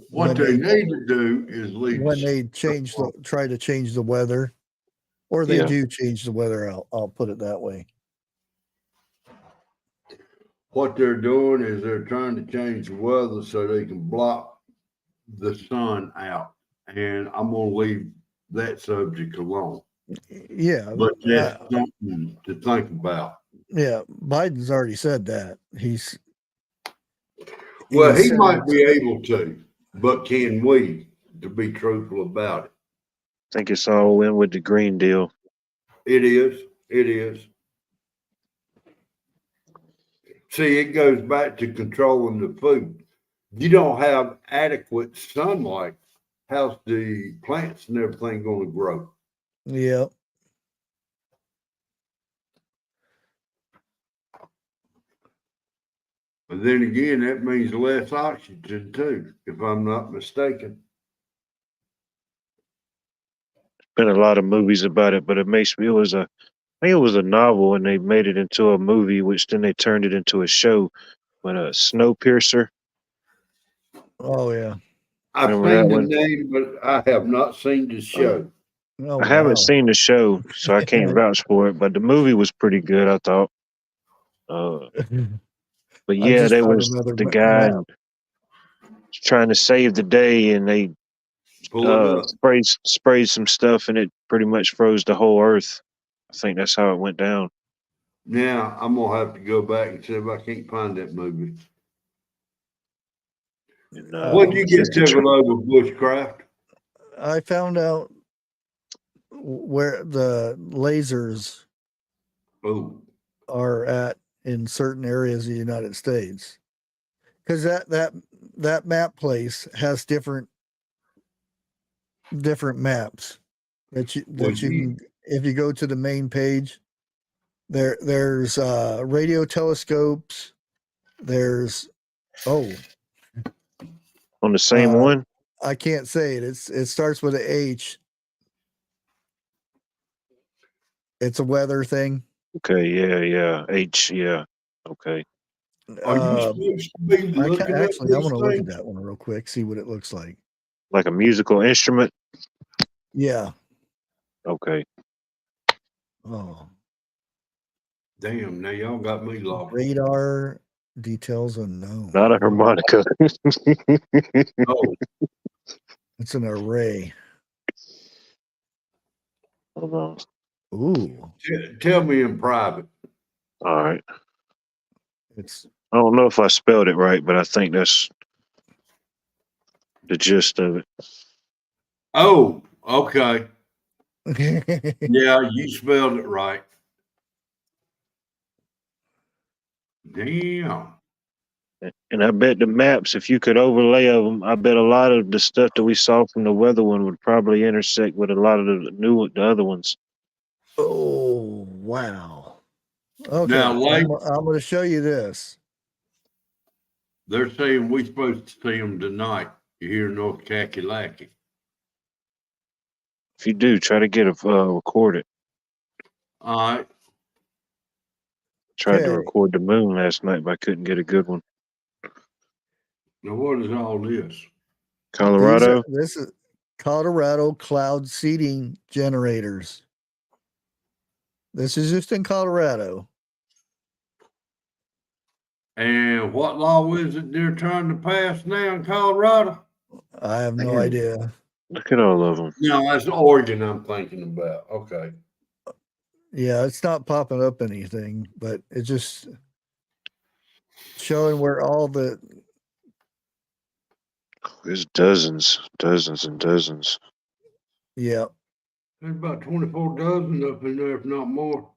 What they need to do is when they try to change the weather, or they do change the weather. I'll put it that way. What they're doing is they're trying to change the weather so they can block the sun out, and I'm going to leave that subject alone. Yeah, but just something to think about. Yeah, Biden's already said that. He might be able to, but can we, to be truthful about it? I think it's all in with the Green Deal. It is. See, it goes back to controlling the food. You don't have adequate sunlight. How's the plants and everything going to grow? Yep. And then again, that means less oxygen too, if I'm not mistaken. Been a lot of movies about it, but it makes me. I think it was a novel, and they made it into a movie, which then they turned it into a show. But Snowpiercer. Oh yeah. I've Remember that seen the one? name, but I have not seen the show. Oh I haven't wow. seen the show, so I can't vouch for it. But the movie was pretty good, I thought. But I yeah, just there found was another the guy map. trying to save the day, and they Pull it up. sprayed some stuff, and it pretty much froze the whole Earth. I think that's how it went down. Now I'm gonna have to go back and see if I can't find that movie. And, What did you get since the tickled over, Bushcraft? I found out where the lasers Oh, are at in certain areas of the United States, because that map place has different maps that you can, if you go to the main page, there's radio telescopes, there's on the same one. I can't say it. It starts with a H. It's a weather thing. Okay, yeah, H, yeah, okay. are you supposed to be looking at Actually, I want this to look at thing? that one real quick, see what it looks like. Like a musical instrument. Yeah. Okay. Oh, Damn, now y'all got me lost. radar details unknown. Not a harmonica. Oh, It's an array. Hold on. Ooh, tell me in private. All right. it's I don't know if I spelled it right, but I think that's the gist of it. Oh, okay. Yeah, you spelled it right. Damn. And I bet the maps, if you could overlay of them, I bet a lot of the stuff that we saw from the weather one would probably intersect with a lot of the other ones. oh wow. Okay, Now, like, I'm going to show you this. they're saying we're supposed to see them tonight here in North Kakalaki. If you do, try to get a record it. All right. Tried to Okay. record the moon last night, but I couldn't get a good one. Now, what is all this? Colorado. This is Colorado cloud seeding generators. This is just in Colorado. And what law is it they're trying to pass now in Colorado? I have no idea. Look at all of them. No, that's Oregon I'm thinking about. Okay. Yeah, it's not popping up anything, but it's just showing where all the. There's dozens and dozens. Yeah. There's about 24 dozen up in there, if not more.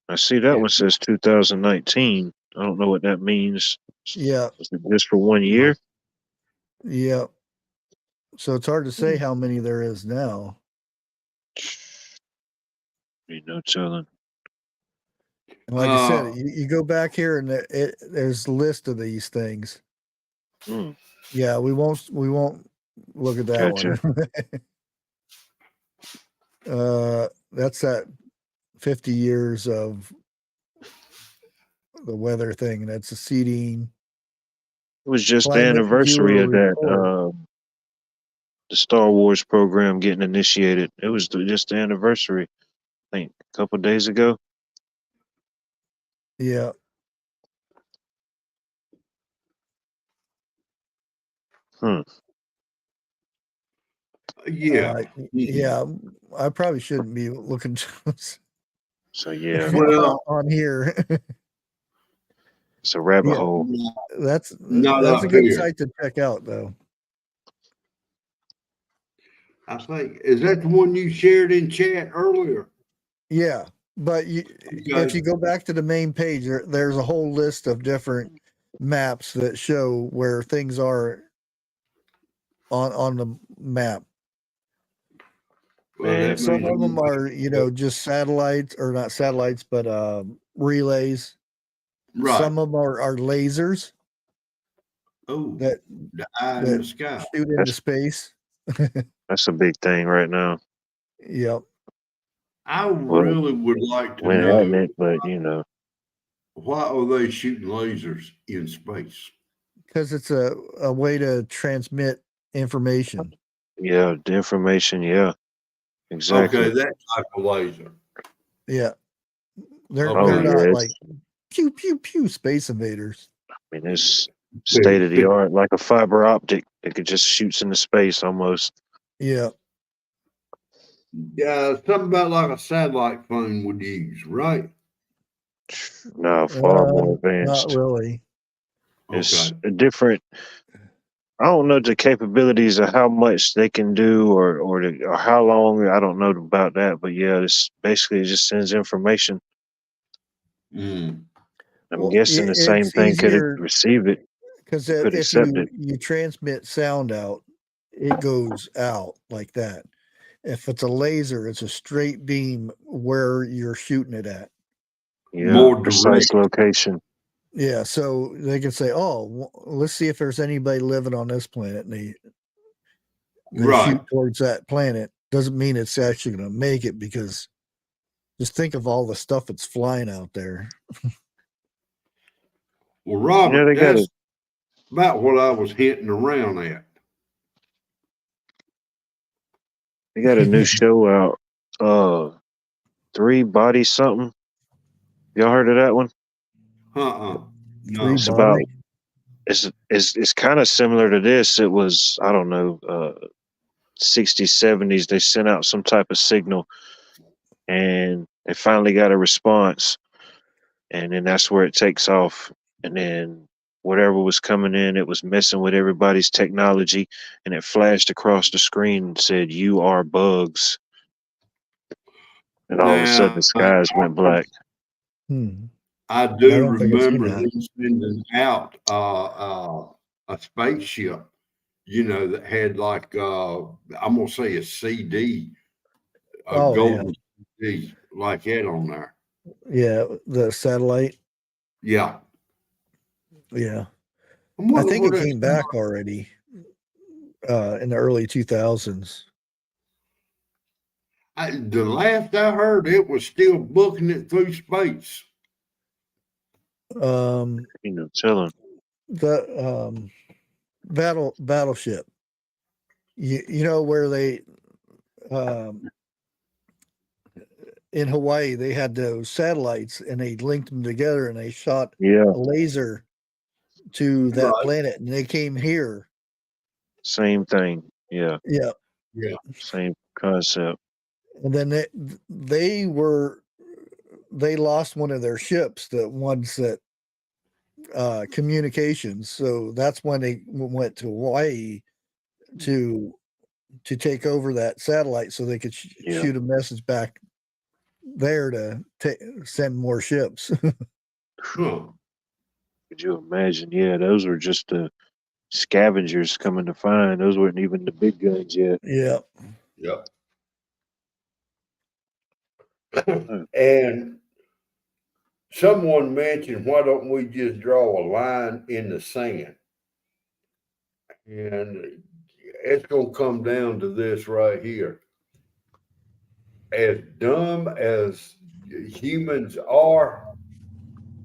I see that one says 2019. I don't know what that means. Yeah. Is it just for 1 year? Yeah. So it's hard to say how many there is now. Ain't no telling. And like I said, you go back here and there's a list of these things. Yeah, we won't look at that one. That's that 50 years of the weather thing. That's the seeding. It was just the Climate anniversary viewer of that report. the Star Wars program getting initiated. It was just the anniversary, I think, a couple of days ago. Yeah. Yeah. Yeah. I probably shouldn't be looking So yeah, Well, on here. it's a rabbit Yeah. hole. Not That's a up good here. site to check out, though. I think, is that the one you shared in chat earlier? Yeah, but if you go back to the main page, there's a whole list of different maps that show where things are on the map. Well, Some of them are, just satellites, or not satellites, but relays. Right. Some of them are lasers Oh, that the eye in the that sky. shoot into space. That's a big thing right now. Yep. I Well, really would like to when know hadn't it, but you know, why are they shooting lasers in space? Because it's a way to transmit information. yeah, the information, yeah, exactly. Okay, that type of laser. Yeah. They're Oh, they're yeah, not it's, like pew pew pew space invaders. I mean, it's state of the art, like a fiber optic. It could just shoots into space almost. Yeah. Yeah, something about like a satellite phone would use, right? No, far more advanced. Not really. It's Okay. a different. I don't know the capabilities of how much they can do or how long. I don't know about that, but yeah, it's basically it just sends information. Mm. I'm Well, guessing the same it's thing could easier receive it, because could if accept it. you transmit sound out, it goes out like that. If it's a laser, it's a straight beam where you're shooting it at. Yeah, More precise direct. location. Yeah, so they can say, "Oh, let's see if there's anybody living on this planet," and they Right. shoot towards that planet. Doesn't mean it's actually going to make it because just think of all the stuff that's flying out there. Well, Robert, they got that's about what I was hinting around at. a new show out. 3 Body something. Y'all heard of that one? No. It's about it's kind of similar to this. It was, I don't know, 60s, 70s. They sent out some type of signal and they finally got a response. And then that's where it takes off. And then whatever was coming in, it was messing with everybody's technology, and it flashed across the screen and said, "You are bugs." And all of a sudden, the Now, skies went black. I I do don't think I've seen remember that. them sending out a spaceship, that had like I'm gonna say a CD, a Oh, golden CD like that on there. Yeah, the satellite. Yeah. Yeah, I'm I wondering think where it that's came back already in the early 2000s. The last I heard, it was still booking it through space. Tell them. The battleship. You know where they in Hawaii they had those satellites and they linked them together and they shot Yeah, a laser to that Right. planet and they came here. same thing. Yeah, Yeah, same concept. and then they lost one of their ships, the ones that communications. So that's when they went to Hawaii to take over that satellite so they could Yeah. shoot a message back there to send more ships. Huh. Could you imagine? Yeah, those were just the scavengers coming to find. Those weren't even the big guns yet. Yeah. Yep. And someone mentioned, why don't we just draw a line in the sand? And it's going to come down to this right here. As dumb as humans are,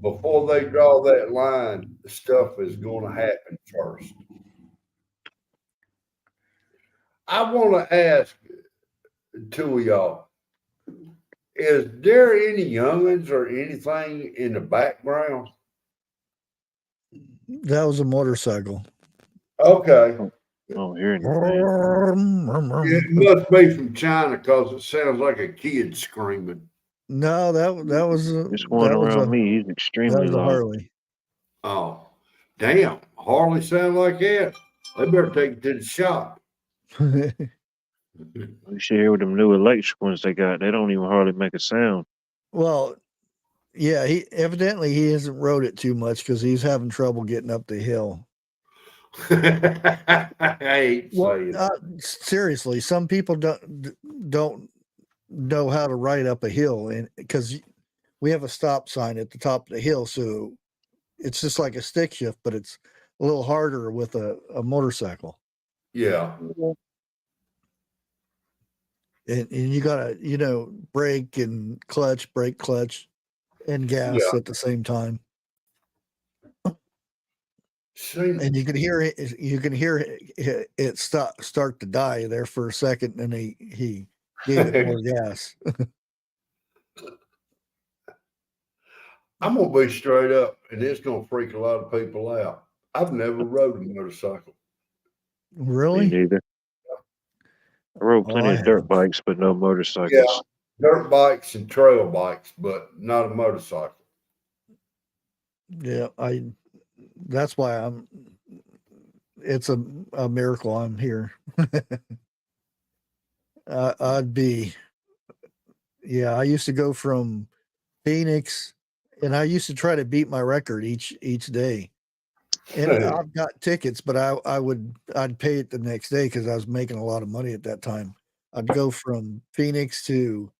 before they draw that line, stuff is going to happen first. I want to ask two of y'all, is there any youngins or anything in the background? That was a motorcycle. Okay. Oh, hear anything? It must be from China because it sounds like a kid screaming. No, that was This one around me, he's that extremely was a loud. Harley. Oh, damn. Harley sound like that. They better take it to the shop. You should hear with them new electric ones they got. They don't even hardly make a sound. Well, yeah, he evidently he hasn't rode it too much because he's having trouble getting up the hill. I hate saying Seriously, some people don't know how to ride up a hill, and because we have a stop sign at the top of the hill, so it's just like a stick shift, but it's a little harder with a motorcycle. Yeah. And you gotta, brake and clutch, brake, clutch, and gas at the same time. And you can hear it. You can hear it start to die there for a second, and he gave it more gas. I'm gonna be straight up, and it's gonna freak a lot of people out. I've never rode a motorcycle. Really? Me neither. I rode Oh, plenty I of dirt have. bikes, but no motorcycles. Yeah, dirt bikes and trail bikes, but not a motorcycle. Yeah, that's why it's a miracle I'm here. I used to go from Phoenix, and I used to try to beat my record each day. And I've got tickets, but I'd pay it the next day because I was making a lot of money at that time. I'd go from Phoenix to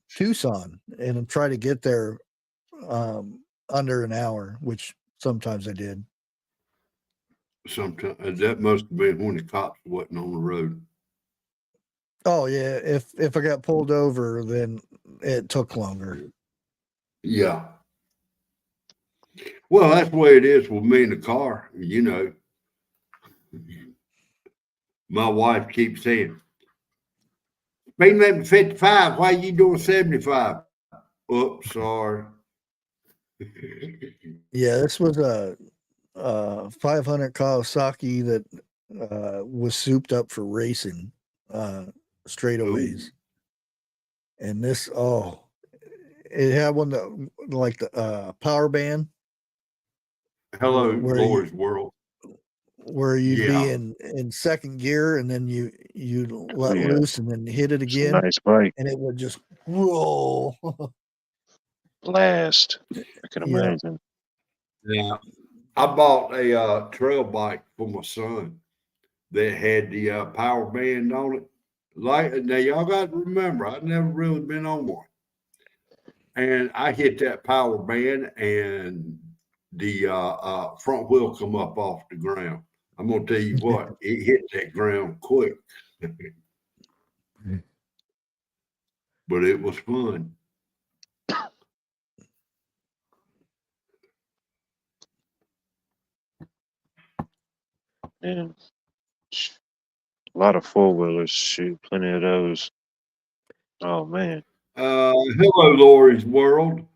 Tucson and try to get there under an hour, which sometimes I did. Sometimes that must have been when the cops wasn't on the road. Oh yeah, if I got pulled over, then it took longer. Yeah. Well, that's the way it is with me in the car. My wife keeps saying, "Speed limit 55. Why are you doing 75?" Oops, sorry. Yeah, this was a 500 Kawasaki that was souped up for racing straightaways. And this, it had one that like the power band. Hello, where Lori's World. Where you'd be in second gear, and then you'd let loose and then hit it It's a again, nice bike. and it would just roll. Blast. I can imagine. Yeah. I bought a trail bike for my son that had the power band on it. Now y'all got to remember, I've never really been on one. And I hit that power band, and the front wheel come up off the ground. I'm gonna tell you what, it hit that ground quick. But it was fun. Yeah. A lot of four-wheelers. Shoot, plenty of those. Oh, man. Hello, Lori's World.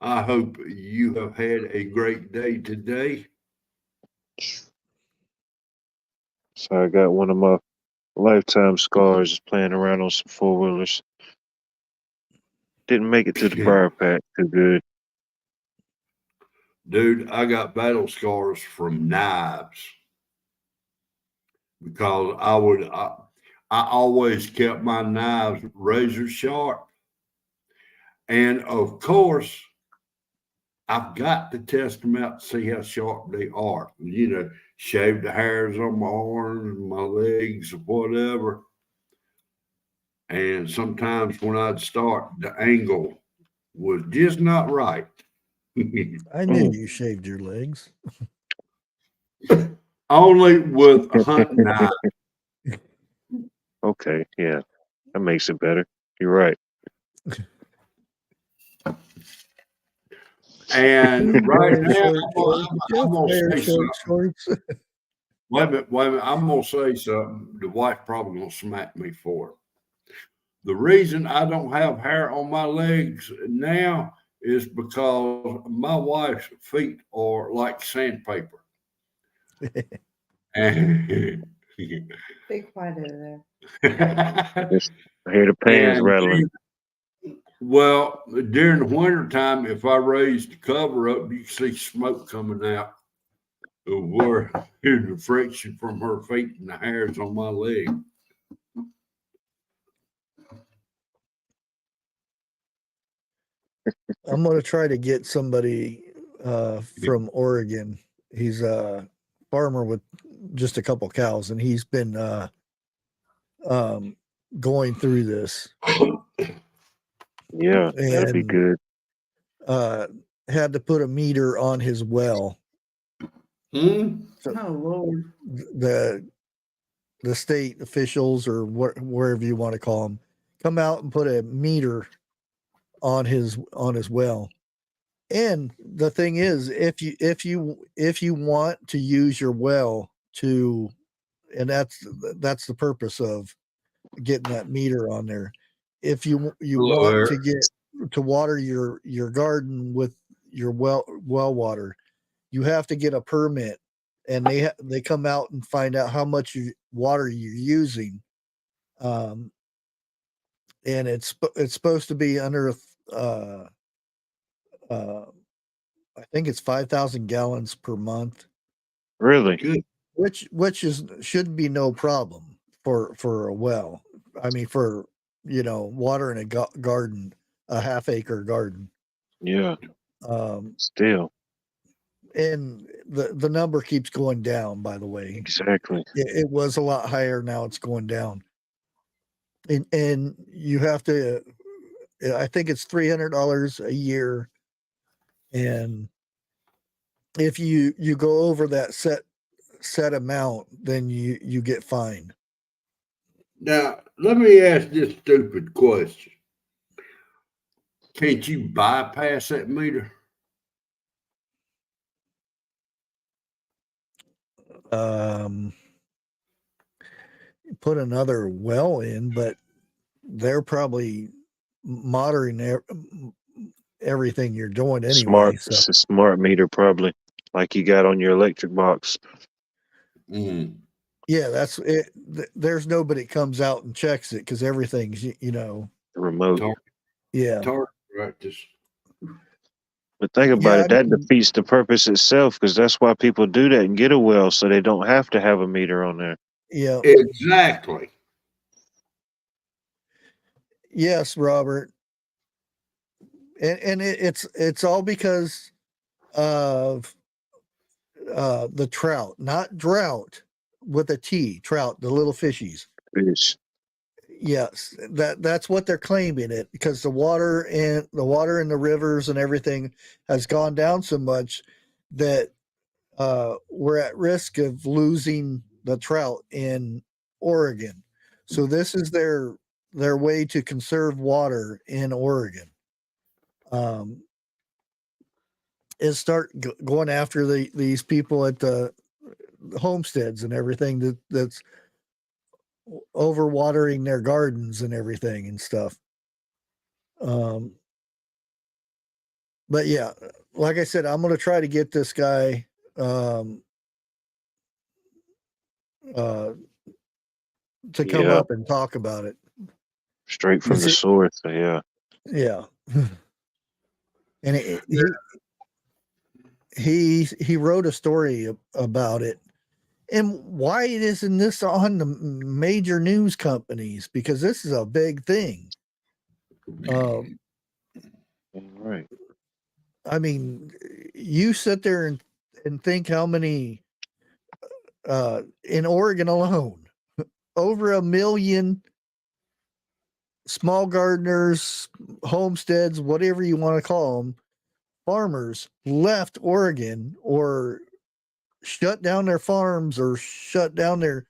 I hope you have had a great day today. So I got one of my lifetime scars is playing around on some four-wheelers. Didn't make it to the briar patch too good. Dude, I got battle scars from knives because I always kept my knives razor sharp. And of course, I've got to test them out to see how sharp they are. Shave the hairs on my arms, my legs, or whatever. And sometimes when I'd start, the angle was just not right. I knew you shaved your legs. Only with a hunting knife. Okay, yeah. That makes it better. You're right. And right now, I'm gonna say something. Shorts. Wait a minute. I'm gonna say something. The wife probably gonna smack me for it. The reason I don't have hair on my legs now is because my wife's feet are like sandpaper. And Be quiet over I hear the pans rattling. Well, during the wintertime, if I raise the cover up, you can see smoke coming out of where the friction from her feet and the hairs on my leg. I'm gonna try to get somebody from Oregon. He's a farmer with just a couple cows, and he's been going through this. Yeah, that'd be good. had to put a meter on his well. Hmm? So Oh, Lord. the state officials or wherever you want to call them come out and put a meter on his well. And the thing is, if you want to use your well to, and that's the purpose of getting that meter on there. If you Hello, want Eric. to get to water your garden with your well water, you have to get a permit, and they come out and find out how much water you're using, and it's supposed to be under I think it's 5,000 gallons per month, Really? Good. which should be no problem for a well. I mean, for watering a garden, a half-acre garden. Yeah. Um, Still. and the number keeps going down. By the way, Exactly. it was a lot higher. Now it's going down, and you have to. I think it's $300 a year, and if you go over that set amount, then you get fined. Now, let me ask this stupid question. Can't you bypass that meter? Put another well in, but they're probably monitoring everything you're doing anyway. So It's a smart meter, probably, like you got on your electric box. Mm. yeah, that's it. There's nobody comes out and checks it because everything's The remote. yeah. Target practice. But think about it, that defeats the purpose itself, because that's why people do that and get a well, so they don't have to have a meter on there. Yeah. Exactly. Yes, Robert. And it's all because of the trout, not drought with a T, trout, the little fishies. Fish. Yes, that's what they're claiming it, because the water in the rivers and everything has gone down so much that we're at risk of losing the trout in Oregon. So this is their way to conserve water in Oregon. Is start going after these people at the homesteads and everything that's overwatering their gardens and everything and stuff. But yeah, like I said, I'm going to try to get this guy to come up and talk about it Straight from the source. So yeah. And he wrote a story about it. And why isn't this on the major news companies? Because this is a big thing. Right. I mean, you sit there and think how many in Oregon alone, over 1 million small gardeners, homesteads, whatever you want to call them, farmers left Oregon or shut down their farms or shut down their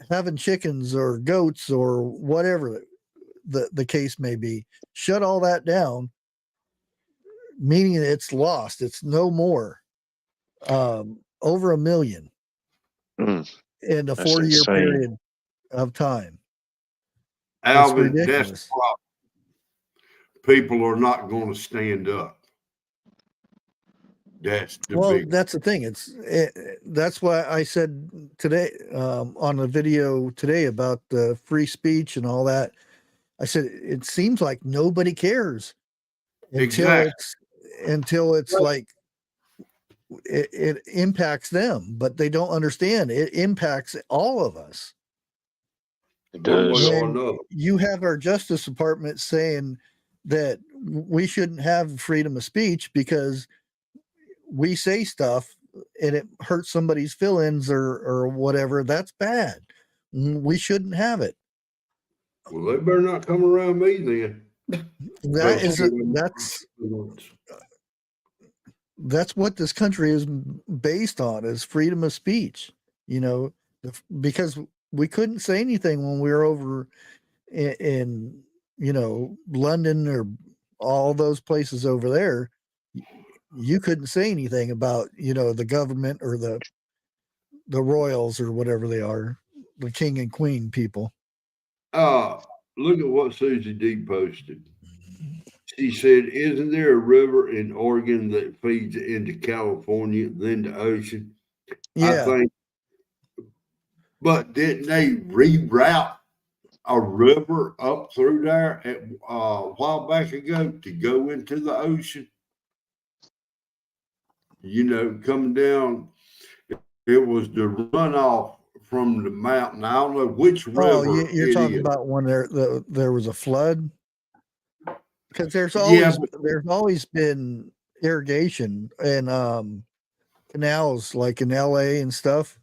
having chickens or goats or whatever the case may be. Shut all that down, meaning it's lost. It's no more. Over 1 million in a 4-year period of time. Alvin, that's the problem. People are not going to stand up. That's the thing. That's why I said today on the video today about the free speech and all that. I said it seems like nobody cares until it's like it impacts them, but they don't understand it impacts all of us. It does. You have our Justice Department saying that we shouldn't have freedom of speech because we say stuff and it hurts somebody's feelings or whatever. That's bad. We shouldn't have it. Well, they better not come around me then. that's what this country is based on, is freedom of speech. You know, because we couldn't say anything when we were over in you know, London or all those places over there. You couldn't say anything about, you know, the government or the royals or whatever they are, the king and queen people. Look at what Susie D posted. She said, "Isn't there a river in Oregon that feeds into California, then the ocean?" I Yeah. think, but didn't they reroute a river up through there a while back ago to go into the ocean? You know, coming down, it was the runoff from the mountain. I don't know which river Oh, you're it talking is. about when there was a flood? Because there's Yeah, always been irrigation and canals like in LA and stuff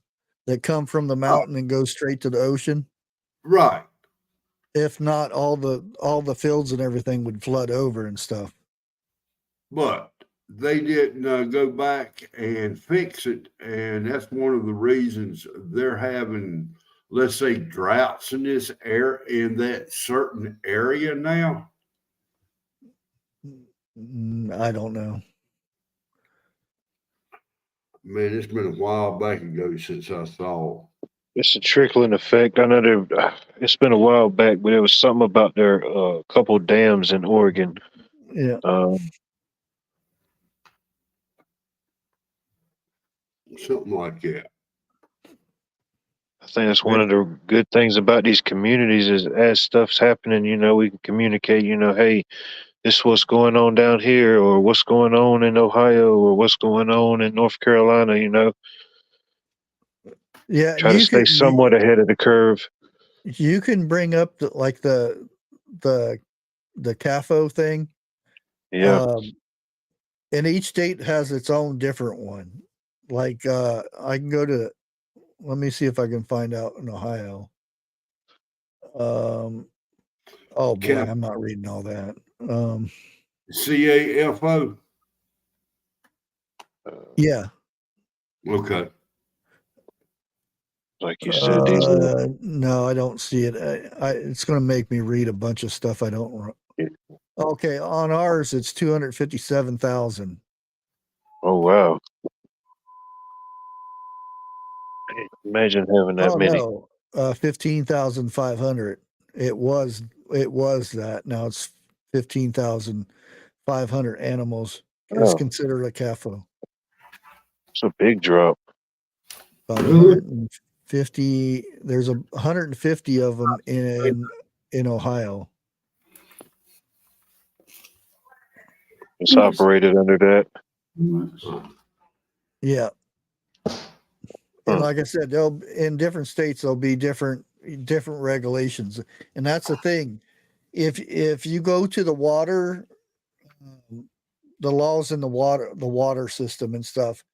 that come from the mountain and go straight to the ocean. right. If not, all the fields and everything would flood over and stuff. But they didn't go back and fix it, and that's one of the reasons they're having, let's say, droughts in this area, in that certain area now. I don't know. Man, it's been a while back ago since I saw. It's a trickling effect. I know it's been a while back, but it was something about their couple dams in Oregon. Yeah. Something like that. I think that's one of the good things about these communities is as stuff's happening, you know, we can communicate, you know, hey, this is what's going on down here, or what's going on in Ohio, or what's going on in North Carolina, you know. Yeah. Try to stay somewhat ahead of the curve. You can bring up the CAFO thing. Yeah. And each state has its own different one. Like I can go to, let me see if I can find out in Ohio. Oh boy, I'm not reading all that. CAFO. Yeah. Okay. Like you said, these no, I don't see it. It's going to make me read a bunch of stuff I don't. Okay, on ours it's 257,000. Oh wow! Imagine having that many. No, 15,500. It was that. Now it's 15,500 animals is considered a CAFO. It's a big drop. 150. There's 150 of them in Ohio. It's operated under that. Yeah. And like I said, in different states there'll be different regulations, and that's the thing. If you go to the water, the laws in the water system and stuff,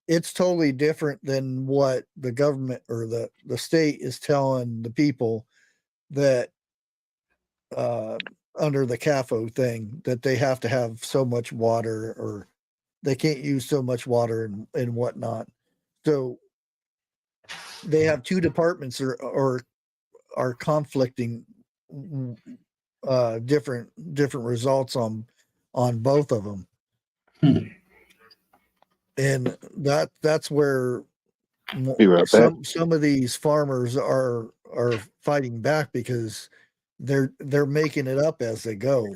it's totally different than what the government or the state is telling the people that under the CAFO thing, that they have to have so much water or they can't use so much water and whatnot. So they have two departments or are conflicting different results on both of them. And that's where some of these farmers are fighting back because they're making it up as they go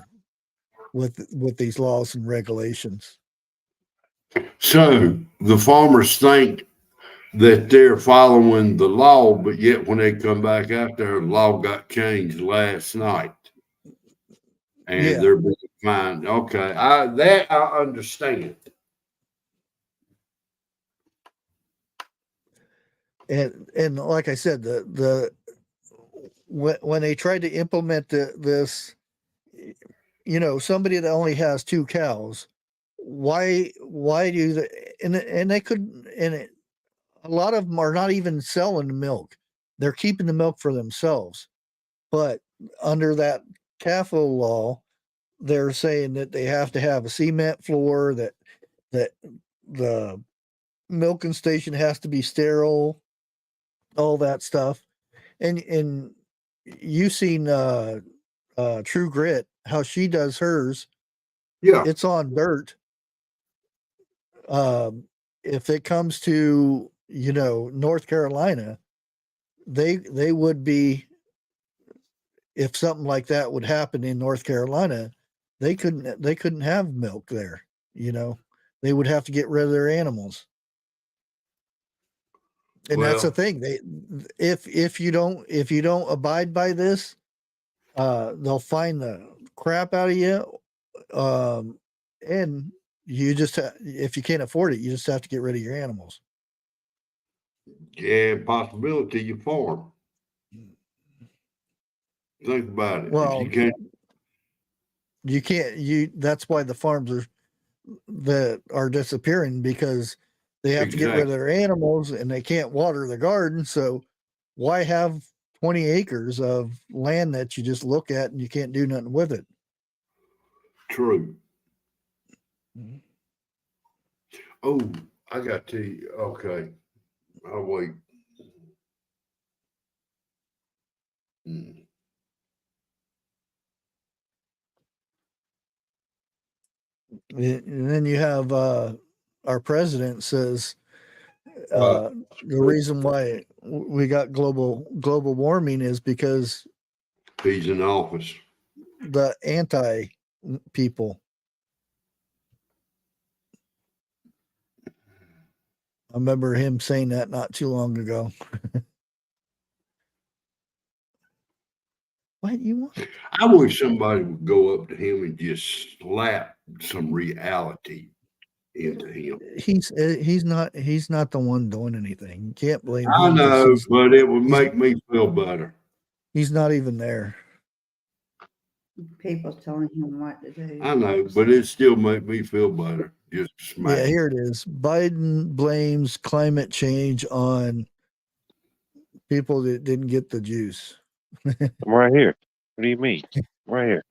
with these laws and regulations. So the farmers think that they're following the law, but yet when they come back out there, the law got changed last night, and they're being fined. Okay, I understand. And like I said, when they tried to implement this, you know, somebody that only has 2 cows, why do they, and they could, and a lot of them are not even selling the milk. They're keeping the milk for themselves. But under that CAFO law, they're saying that they have to have a cement floor, that the milking station has to be sterile, all that stuff. And you seen True Grit, how she does hers. Yeah. It's on dirt. If it comes to, you know, North Carolina, they would be, if something like that would happen in North Carolina, they couldn't have milk there, you know. They would have to get rid of their animals. And that's the Well, thing. If you don't abide by this, they'll find the crap out of you. And you just if you can't afford it, you just have to get rid of your animals. yeah, possibility you farm. Think about it. Well, If you can't, that's why the farms are disappearing, because they have to get rid of their animals and they can't water the garden. So why have 20 acres of land that you just look at and you can't do nothing with it? true. Mm-hmm. Oh, I got to you. Okay. I'll wait. Mm. And then you have our president says the reason why we got global warming is because He's in office. the anti people. I remember him saying that not too long ago. What you want? I wish somebody would go up to him and just slap some reality into him. He's not the one doing anything. You can't blame I him. know, but it would make me feel better. He's not even there. People telling him what to do. I know, but it still make me feel better. Just smack. Yeah, here it is. Biden blames climate change on people that didn't get the juice. I'm right here. What do you mean? I'm right here.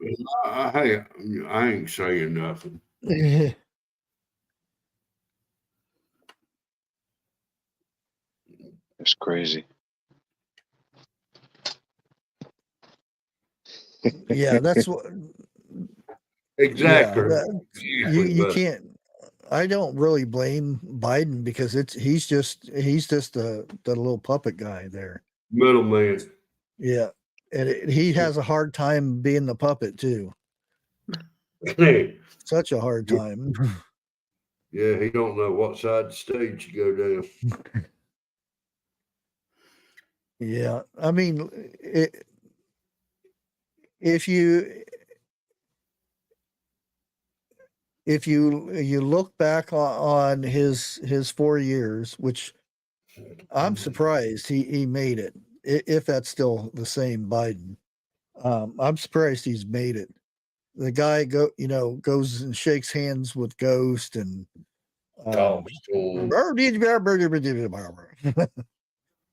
Hey, I ain't saying nothing. That's crazy. Yeah, that's what. Exactly. Yeah, you can't. I don't really blame Biden, because he's just the little puppet guy there. Middleman. Yeah, and he has a hard time being the puppet too. Such a hard time. Yeah, he don't know what side of the stage you go down. Yeah, I mean, if you look back on his 4 years, which I'm surprised he made it, if that's still the same Biden. I'm surprised he's made it. The guy goes and shakes hands with Ghost and Talks to him.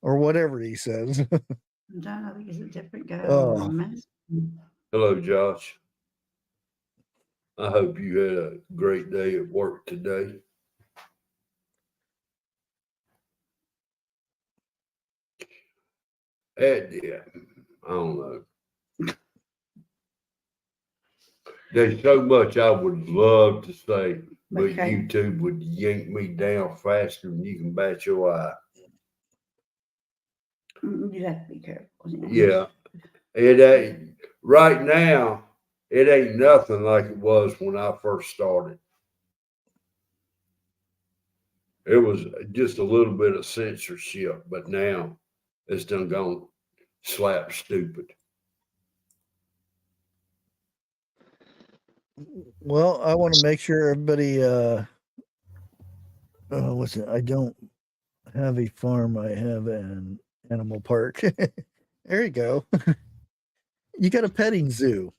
or whatever he says. I don't know, I think he's a different guy. Oh. Hello, Josh. I hope you had a great day at work today. Yeah, I don't know. There's so much I would love to say, but Okay. YouTube would yank me down faster than you can bat your eye. You have to be careful. Yeah, it ain't right now. It ain't nothing like it was when I first started. It was just a little bit of censorship, but now it's done gone slap stupid. Well, I want to make sure everybody what's it? I don't have a farm, I have an animal park. There you go. You got a petting zoo.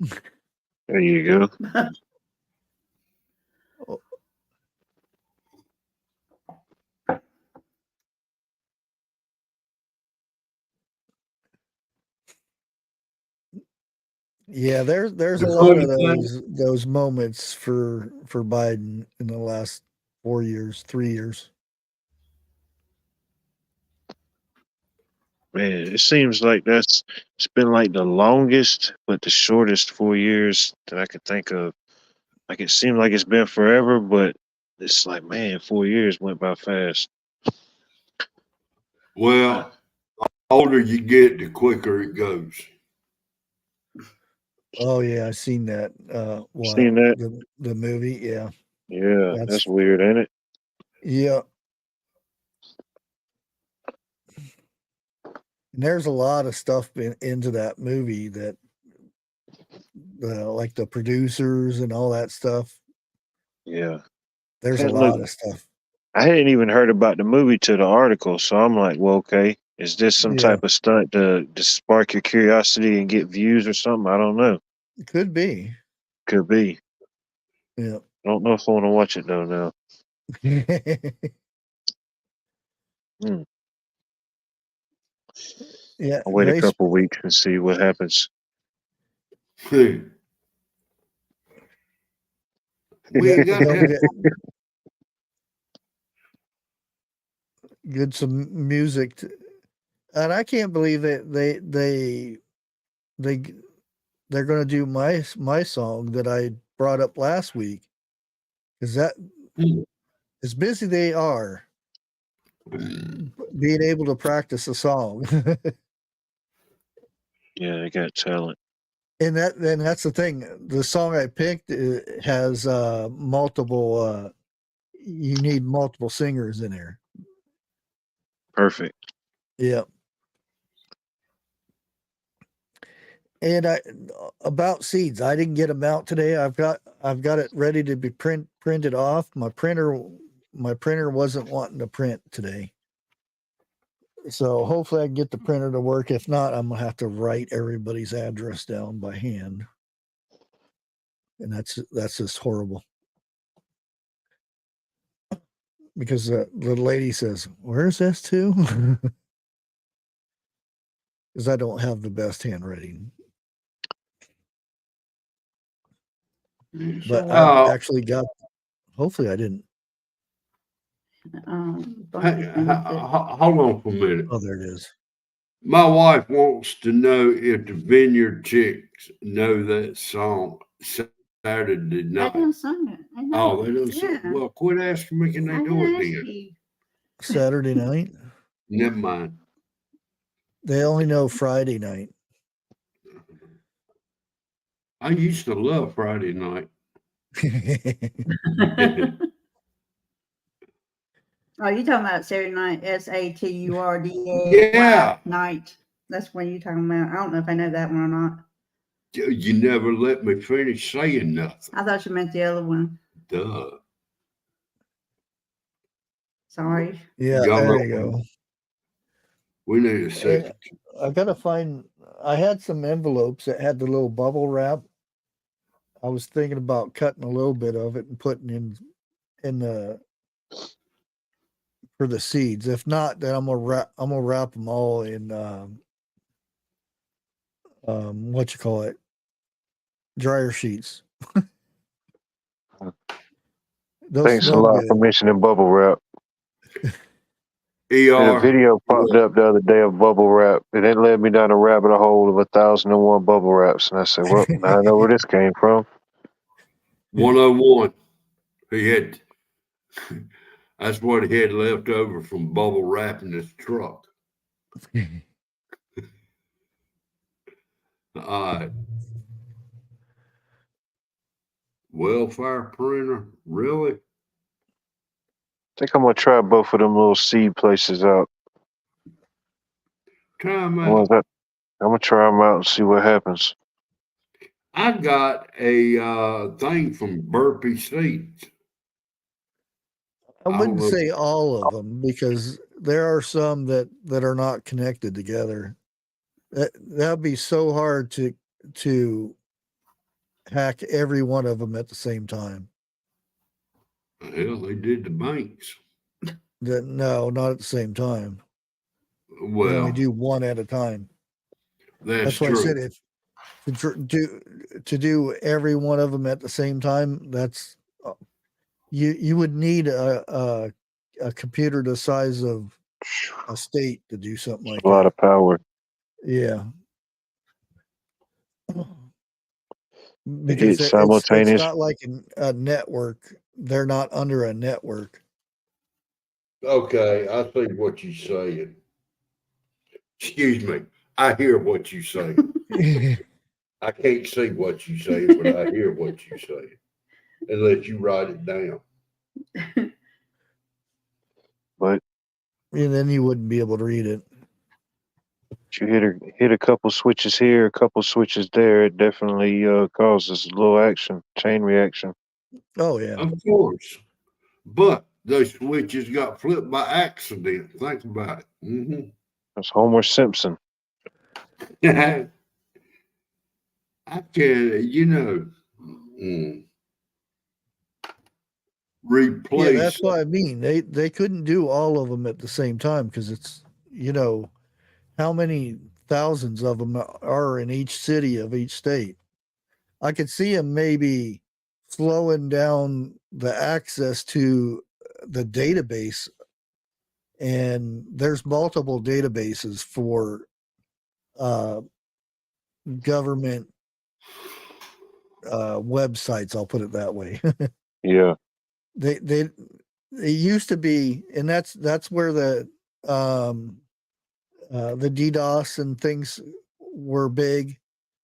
There you go. Yeah, there's a The lot of funny thing- those moments for Biden in the last 4 years, 3 years. Man, it seems like it's been like the longest, but the shortest 4 years that I could think of. Like it seemed like it's been forever, but it's like, man, 4 years went by fast. Well, the older you get, the quicker it goes. Oh yeah, I seen that. Seen that? The movie? Yeah. Yeah, that's weird, ain't it? Yeah. And there's a lot of stuff into that movie that, like the producers and all that stuff. Yeah. There's Hey, a look, lot of stuff. I hadn't even heard about the movie to the article, so I'm like, well, okay, is this some Yeah. type of stunt to spark your curiosity and get views or something? I don't know. It could be. Could be. Yeah. I don't know if I want to watch it though now. Hmm. Yeah. I'll wait a couple weeks and see what happens. We ain't got that. Get some music, and I can't believe that they're going to do my song that I brought up last week, because that as busy they are being able to practice a song. Yeah, they got talent. And that's the thing. The song I picked has multiple. You need multiple singers in there. Perfect. Yeah. And about seeds, I didn't get them out today. I've got it ready to be printed off. My printer wasn't wanting to print today. So hopefully I can get the printer to work. If not, I'm gonna have to write everybody's address down by hand. And that's just horrible. Because the lady says, "Where's this to?" Because I don't have the best handwriting. But I actually got. Hopefully, I didn't. Hold on for a minute. Oh, there it is. My wife wants to know if the Vineyard Chicks know that song Saturday night. They done sung it. I know. Oh, they don't sing. Yeah. Well, quit asking me. Can they I do it didn't ask then? you. Saturday night. Never mind. They only know Friday night. I used to love Friday night. Oh, you talking about Saturday night? SATURDA. Yeah. Night. That's what you're talking about. I don't know if I know that one or not. You never let me finish saying nothing. I thought you meant the other one. Duh. Sorry. Yeah, there you go. We need a second. I gotta find. I had some envelopes that had the little bubble wrap. I was thinking about cutting a little bit of it and putting in the for the seeds. If not, then I'm gonna wrap them all in what you call it, dryer sheets. Thanks a lot for mentioning bubble wrap. A video popped up the other day of bubble wrap, and it led me down a rabbit hole of 1,001 bubble wraps. And I said, well, now I know where this came from. 101. He had, that's what he had left over from bubble wrapping his truck. All right. Welfare printer, really? I think I'm gonna try both of them little seed places out. Try them out. I'm gonna try them out and see what happens. I got a thing from Beaver State. I wouldn't say all of them, because there are some that are not connected together. That'd be so hard to hack every one of them at the same time. Hell, they did the banks. No, not at the same time. Well, they only do one at a time. That's why true. I said if to do every one of them at the same time, that's You would need a computer the size of a state to do something like A lot that. of power. Yeah. Hit Because it's simultaneous. not like a network. They're not under a network. Okay, I see what you're saying. Excuse me. I hear what you say. I can't see what you say, but I hear what you say. Unless you write it down. But And then you wouldn't be able to read it. you hit a couple switches here, a couple switches there, it definitely causes a little action, chain reaction. Oh yeah. Of course. But those switches got flipped by accident. Think about it. Mm-hmm. That's Homer Simpson. I can, replace. Yeah, that's what I mean. They couldn't do all of them at the same time because it's how many thousands of them are in each city of each state. I could see them maybe slowing down the access to the database, and there's multiple databases for government websites. I'll put it that way. Yeah. They used to be, and that's where the DDoS and things were big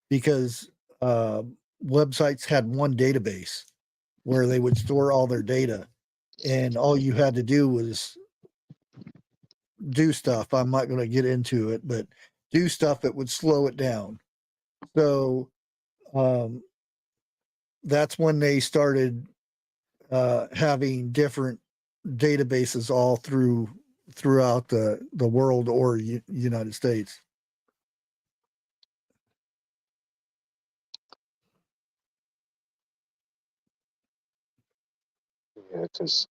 because websites had one database where they would store all their data, and all you had to do was do stuff. I'm not going to get into it, but do stuff that would slow it down. So that's when they started having different databases all throughout the world or United States. Yeah, because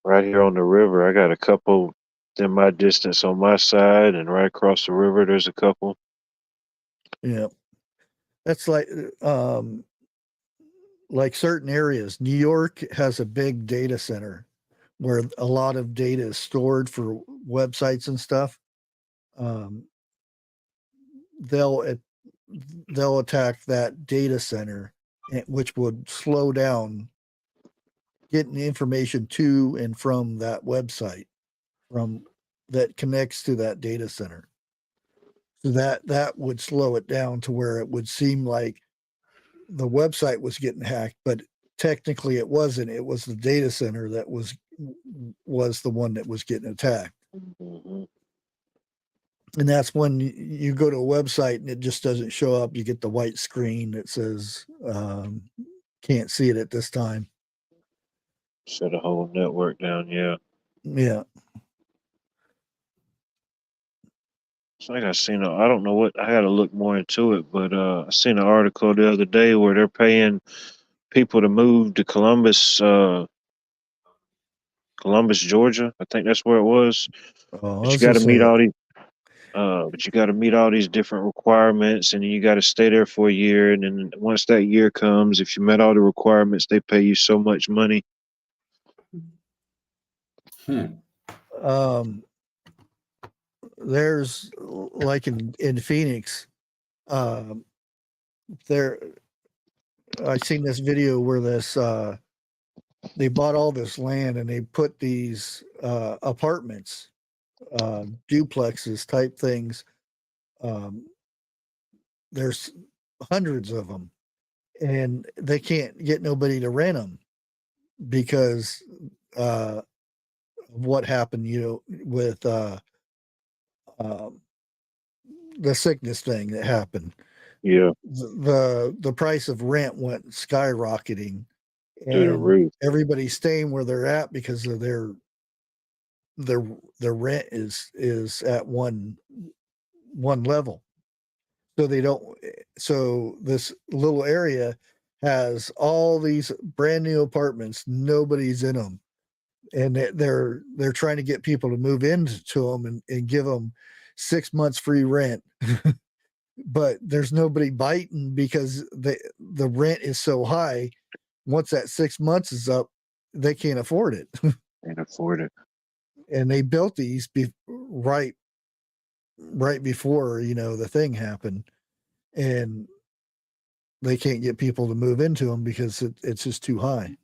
right here on the river, I got a couple in my distance on my side, and right across the river, there's a couple. Yeah, that's like certain areas. New York has a big data center where a lot of data is stored for websites and stuff. They'll attack that data center, which would slow down getting information to and from that website that connects to that data center. So that would slow it down to where it would seem like the website was getting hacked, but technically it wasn't. It was the data center that was the one that was getting attacked. Mm-hmm. And that's when you go to a website and it just doesn't show up. You get the white screen that says can't see it at this time. Shut a whole network down. Yeah. Yeah. It's like I don't know what, I got to look more into it, but I seen an article the other day where they're paying people to move to Columbus, Georgia. I think that's where it was. But you got to meet all these. But you got to meet all these different requirements, and you got to stay there for a year. And then once that year comes, if you met all the requirements, they pay you so much money. There's like in Phoenix, there I seen this video where they bought all this land and they put these apartments, duplexes type things. There's hundreds of them, and they can't get nobody to rent them because what happened, with the sickness thing that happened. Yeah. The price of rent went skyrocketing, and everybody's staying where they're at because of their rent is at one level. So this little area has all these brand new apartments, nobody's in them, and they're trying to get people to move into them and give them 6 months free rent. But there's nobody biting because the rent is so high. Once that 6 months is up, they can't afford it. Can't afford it. And they built these right before, the thing happened, and they can't get people to move into them because it's just too high.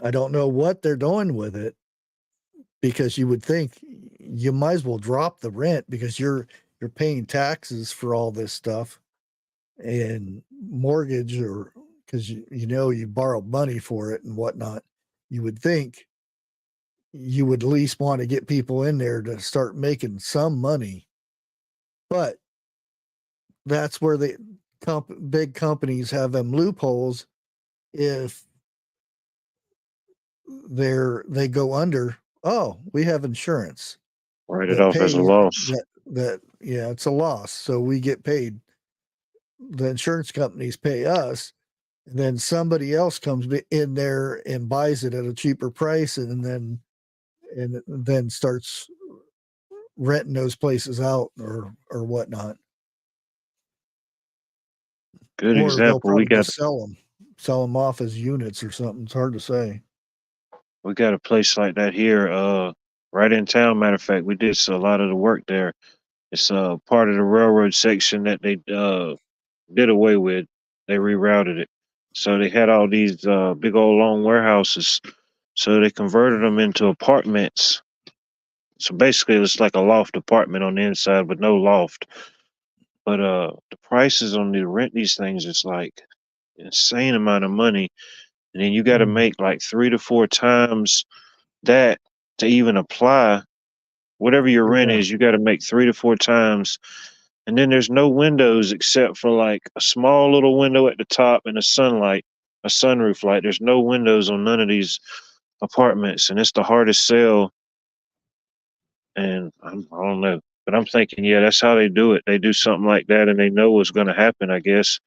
I don't know what they're doing with it, because you would think you might as well drop the rent, because you're paying taxes for all this stuff and mortgage, or because you borrowed money for it and whatnot. You would think you would at least want to get people in there to start making some money. But that's where the big companies have them loopholes. If they go under, oh, we have insurance. Write it off as a loss. Yeah, it's a loss. So we get paid. The insurance companies pay us, and then somebody else comes in there and buys it at a cheaper price, and then starts renting those places out or whatnot. Good Or they'll example. probably just sell them off as units or something. It's hard to say. We got a place like that here, right in town. Matter of fact, we did a lot of the work there. It's part of the railroad section that they did away with. They rerouted it. So they had all these big old long warehouses. So they converted them into apartments. So basically, it's like a loft apartment on the inside, but no loft. But the prices on the rent these things is like insane amount of money, and then you got to make like 3 to 4 times that to even apply. Whatever your rent is, you got to make 3 to 4 times. And then there's no windows except for like a small little window at the top and a sunroof light. There's no windows on none of these apartments, and it's the hardest sell. And I don't know, but I'm thinking, yeah, that's how they do it. They do something like that, and they know what's going to happen, I guess.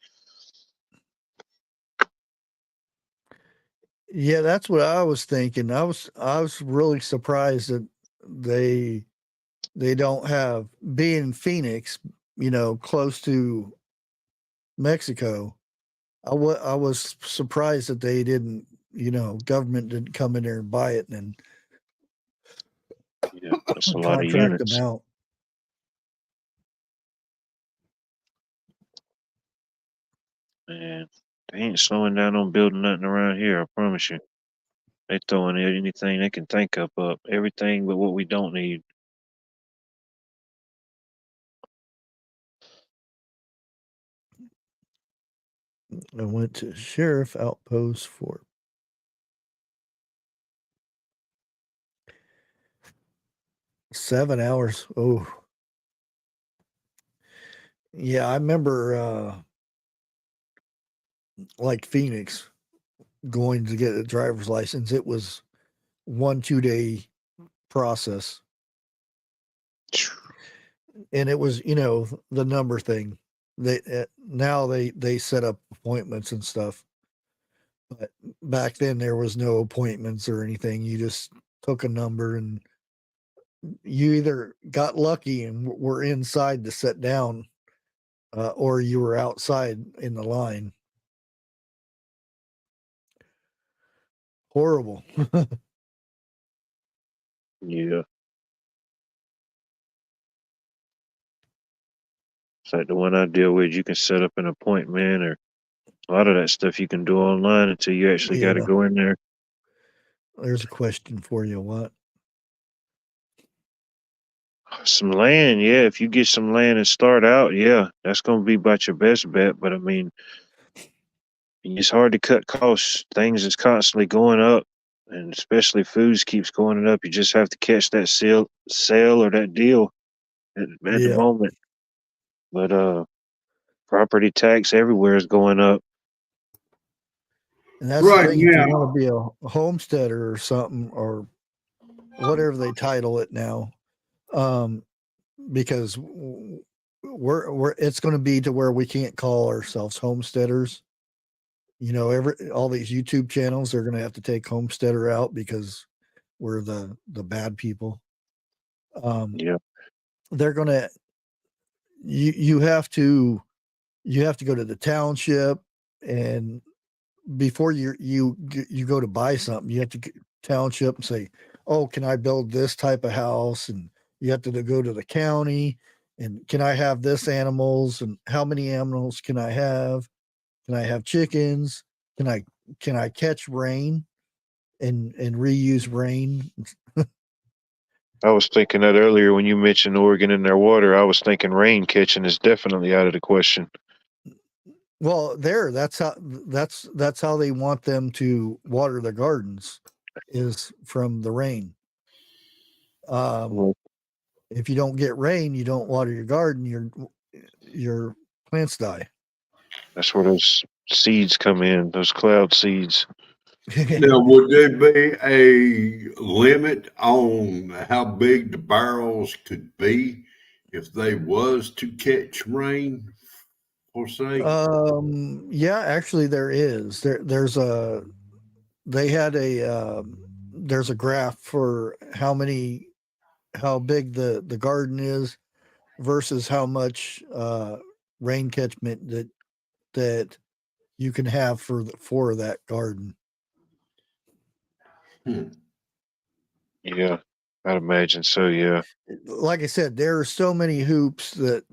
Yeah, that's what I was thinking. I was really surprised that they don't have, being Phoenix, close to Mexico. I was surprised that they didn't, government didn't come in there and buy it and Yeah, that's a lot of contract units. them out. Man, they ain't slowing down on building nothing around here, I promise you. They throwing anything they can think up, everything but what we don't need. I went to sheriff outpost for 7 hours. Oh, yeah, I remember like Phoenix, going to get a driver's license. It was 1-2 day process, and it was the number thing. They now they set up appointments and stuff, but back then there was no appointments or anything. You just took a number, and you either got lucky and were inside to sit down, or you were outside in the line. Horrible. Yeah. It's like the one I deal with, you can set up an appointment, or a lot of that stuff you can do online until you actually got to Yeah. go in there. There's a question for you. What? Some land, yeah. If you get some land and start out, yeah, that's going to be about your best bet. But I mean, it's hard to cut costs. Things is constantly going up, and especially foods keeps going up. You just have to catch that sale or that deal at the Yeah. moment. But property tax everywhere is going up. And that's the thing. If you want to be a homesteader or something, or whatever they title it now, because we're it's going to be to where we can't call ourselves homesteaders. All these YouTube channels are going to have to take homesteader out because we're the bad people. Yeah. They're going to, you have to go to the township and before you go to buy something, you have to township and say, oh, can I build this type of house? And you have to go to the county and can I have this animals and how many animals can I have? Can I have chickens? Can I catch rain and reuse rain? I was thinking that earlier when you mentioned Oregon and their water. I was thinking rain catching is definitely out of the question. Well, that's how they want them to water their gardens is from the rain. Well, If you don't get rain, you don't water your garden, your plants die. that's where those seeds come in, those cloud seeds. Now, would there be a limit on how big the barrels could be if they was to catch rain, per se? Yeah, actually there is. There's a graph for how big the garden is versus how much rain catchment that you can have for that garden. Yeah, I'd imagine so. Yeah, Like I said, there are so many hoops that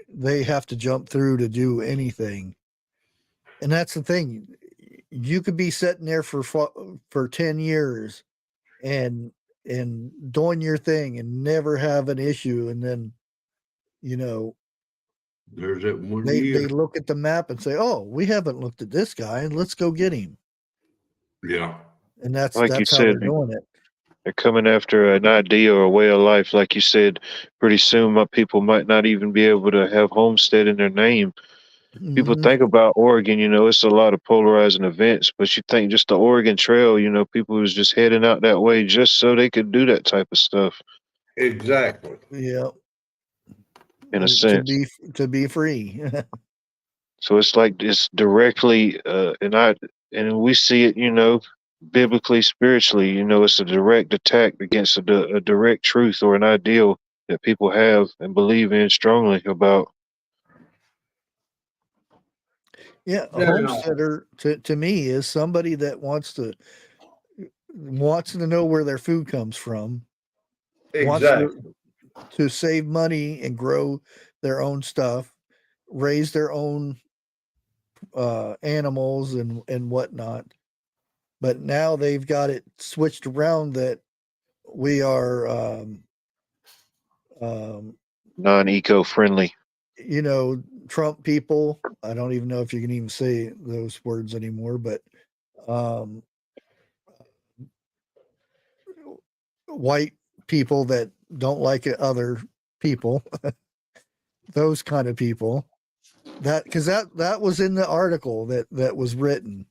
they have to jump through to do anything. And that's the thing. You could be sitting there for 10 years and doing your thing and never have an issue. And then, There's that one they year. look at the map and say, oh, we haven't looked at this guy and let's go get him. Yeah. And that's like you how they're said, doing it. they're coming after an idea or a way of life. Like you said, pretty soon my people might not even be able to have homestead in their name. People Mhm. think about Oregon, it's a lot of polarizing events, but you think just the Oregon Trail, people was just heading out that way just so they could do that type of stuff, Exactly. Yeah. in a sense. To be free. So it's like it's directly, and we see it, biblically, spiritually, it's a direct attack against a direct truth or an ideal that people have and believe in strongly about. Yeah, a Now, homesteader to me is somebody that wants to know where their food comes from, wants exactly. to save money and grow their own stuff, raise their own animals and whatnot. But now they've got it switched around that we are, Non-eco friendly. Trump people. I don't even know if you can even say those words anymore, but white people that don't like other people, those kind of people. Because that was in the article that was written.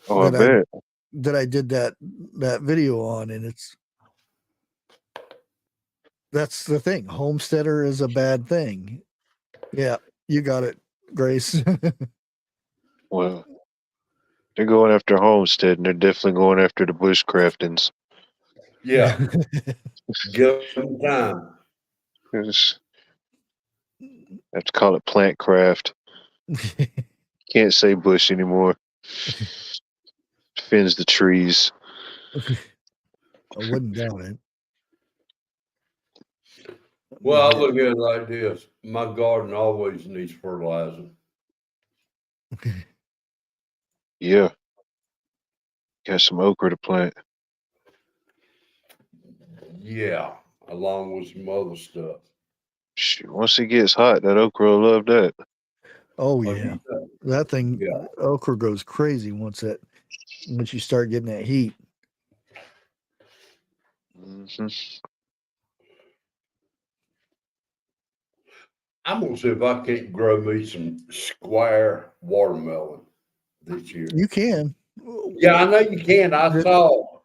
Oh, I bet. That I did that video on, and that's the thing. Homesteader is a bad thing. Yeah, you got it, Grace. Well, they're going after Homestead, and they're definitely going after the Bushcraftings. Yeah. Give them time. Just have to call it plant craft. Can't say bush anymore. Defends the trees. I wouldn't doubt it. Well, I look at it like this. My garden always needs fertilizing. Yeah. Got some okra to plant. Yeah, along with some other stuff. Shoot, once it gets hot, that okra will love that. Oh yeah, that thing, Yeah. okra goes crazy once you start getting that heat. Mm-hmm. I'm gonna see if I can't grow me some square watermelon this year. You can. Yeah, I know you can. I saw.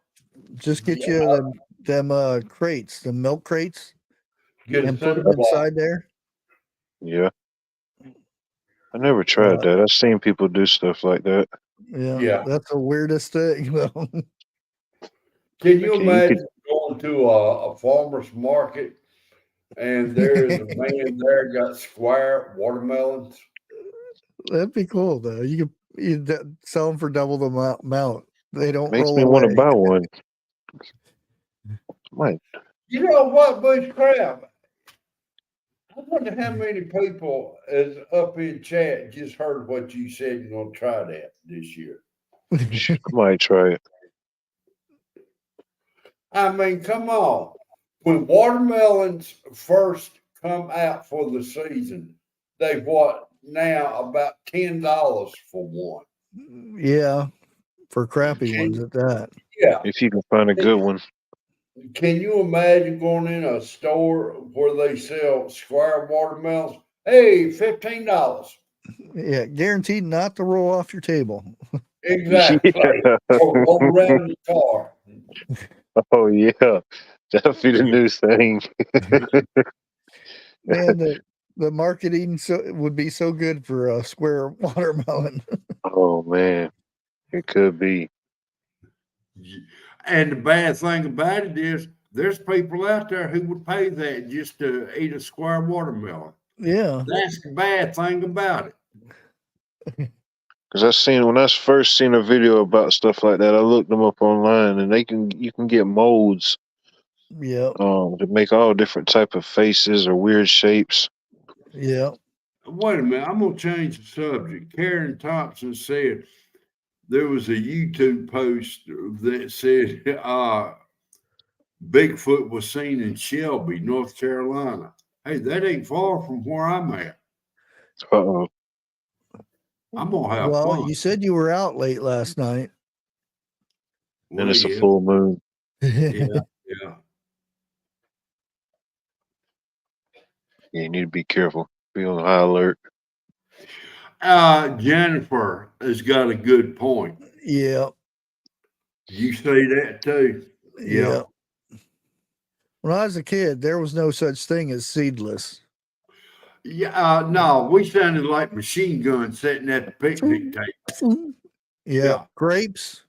Just get you them crates, the milk crates, Get and put them inside there. Yeah. I never tried that. I've seen people do stuff like that. Yeah. That's the weirdest thing, though. Can you imagine going to a farmer's market and there is a man there got square watermelons? That'd be cool, though. You could sell them for double the amount. They don't Makes roll me want to away. buy one. Might. You know what, Bushcraft? I wonder how many people is up in chat just heard what you said you're gonna try that this year. I might try it. I mean, come on. When watermelons first come out for the season, they what now about $10 for one. Yeah, for crappy Can- ones at that. Yeah. If you can find a good one. Can you imagine going in a store where they sell square watermelons? Hey, $15. Yeah, guaranteed not to roll off your table. Exactly. Yeah. Or roll around the car. Oh yeah, that'll be the new thing. Man, the marketing would be so good for a square watermelon. Oh man, it could be. And the bad thing about it is there's people out there who would pay that just to eat a square watermelon. Yeah. That's the bad thing about it. Because when I first seen a video about stuff like that, I looked them up online, and you can get molds, Yeah. to make all different type of faces or weird shapes. Yeah. Wait a minute, I'm gonna change the subject. Karen Thompson said there was a YouTube post that said Bigfoot was seen in Shelby, North Carolina. Hey, that ain't far from where I'm at. Uh-oh. I'm gonna have Well, fun. you said you were out late last night. And it's a yeah, full moon. yeah. Yeah, you need to be careful. Be on high alert. Jennifer has got a good point. Yeah. You say that too. Yeah. When I was a kid, there was no such thing as seedless. Yeah, no, we sounded like machine guns sitting at the picnic table. Yeah. Grapes.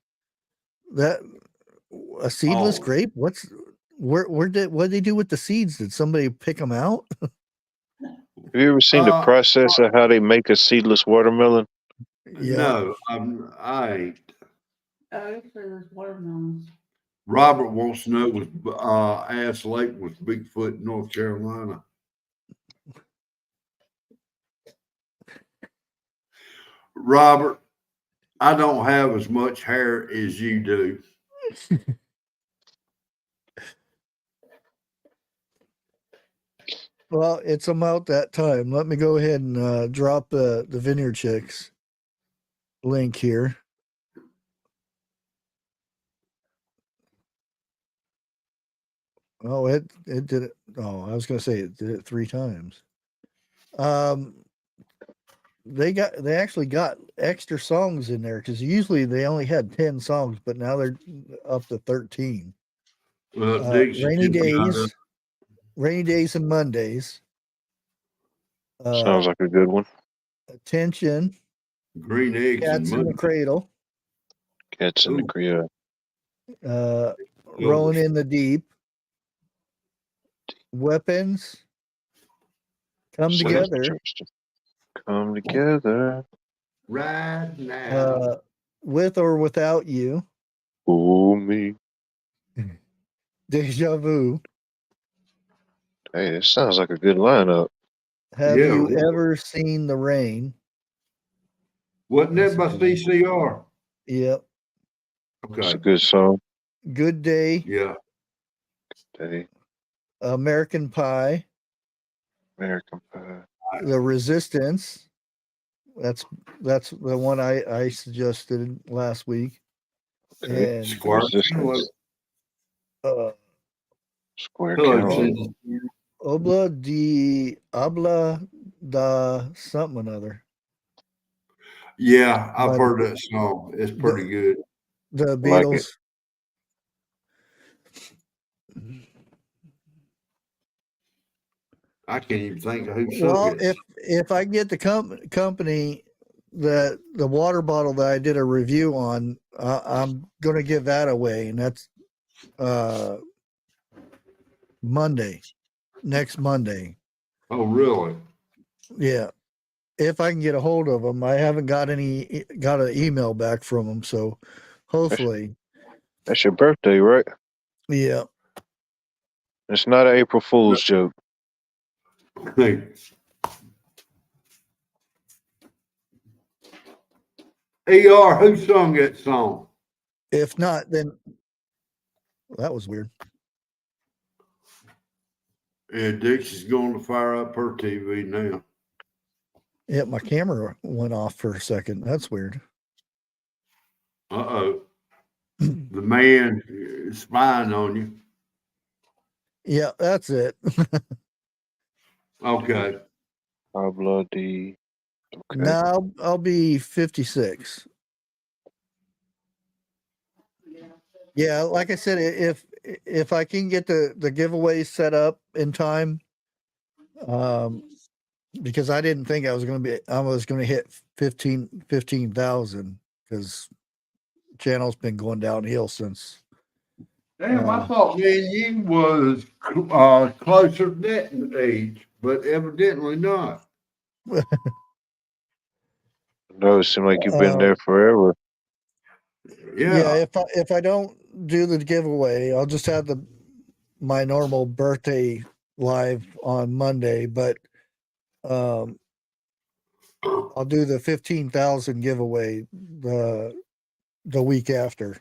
That a seedless grape? What did they do with the seeds? Did somebody pick them out? Have you ever seen the process of how they make a seedless watermelon? Yeah. No, I ain't. Oh, for those watermelons. Robert wants to know was Ass Lake was Bigfoot, North Carolina. Robert, I don't have as much hair as you do. Well, it's about that time. Let me go ahead and drop the Vineyard Chicks link here. Oh, it did it. Oh, I was going to say it did it 3 times. They actually got extra songs in there because usually they only had 10 songs, but now they're up to 13. Rainy days and Mondays. Sounds like a good one. Attention. Green eggs Cats in the Cradle. Cats in the Cradle. Rolling in the Deep. Weapons. Come together. Come together. Right now. With or without you. Oh, me. Deja vu. Hey, this sounds like a good lineup. Have you ever seen the rain? Wasn't that by CCR? Yep. Okay. It's a good song. Good Day. Yeah. Good Day. American Pie. American Pie. The Resistance. That's the one I suggested last week. Okay. And Square Cantaloupe. Habla da something another. Yeah, I've heard that song. It's pretty good. The Beatles. I can't even think of who sung Well, it. if I get the company that the water bottle that I did a review on, I'm going to give that away, and that's next Monday. Oh, really? Yeah. if I can get a hold of them. I haven't got an email back from them, so hopefully, That's your birthday, right? yeah. It's not an April Fool's joke. Hey. AR, who sung that song? If not, then that was weird. Yeah, Dixie's going to fire up her TV now. Yeah, my camera went off for a second. That's weird. Uh-oh. The man is spying on you. Yeah, that's it. Okay. Bloody. Okay. Now I'll be 56. Yeah, like I said, if I can get the giveaway set up in time, because I didn't think I was going to hit 15,000 because channel's been going downhill since. Damn, I thought me and you was closer to that age, but evidently not. No, it seems like you've been there forever. Yeah. If I don't do the giveaway, I'll just have my normal birthday live on Monday, but I'll do the 15,000 giveaway the week after.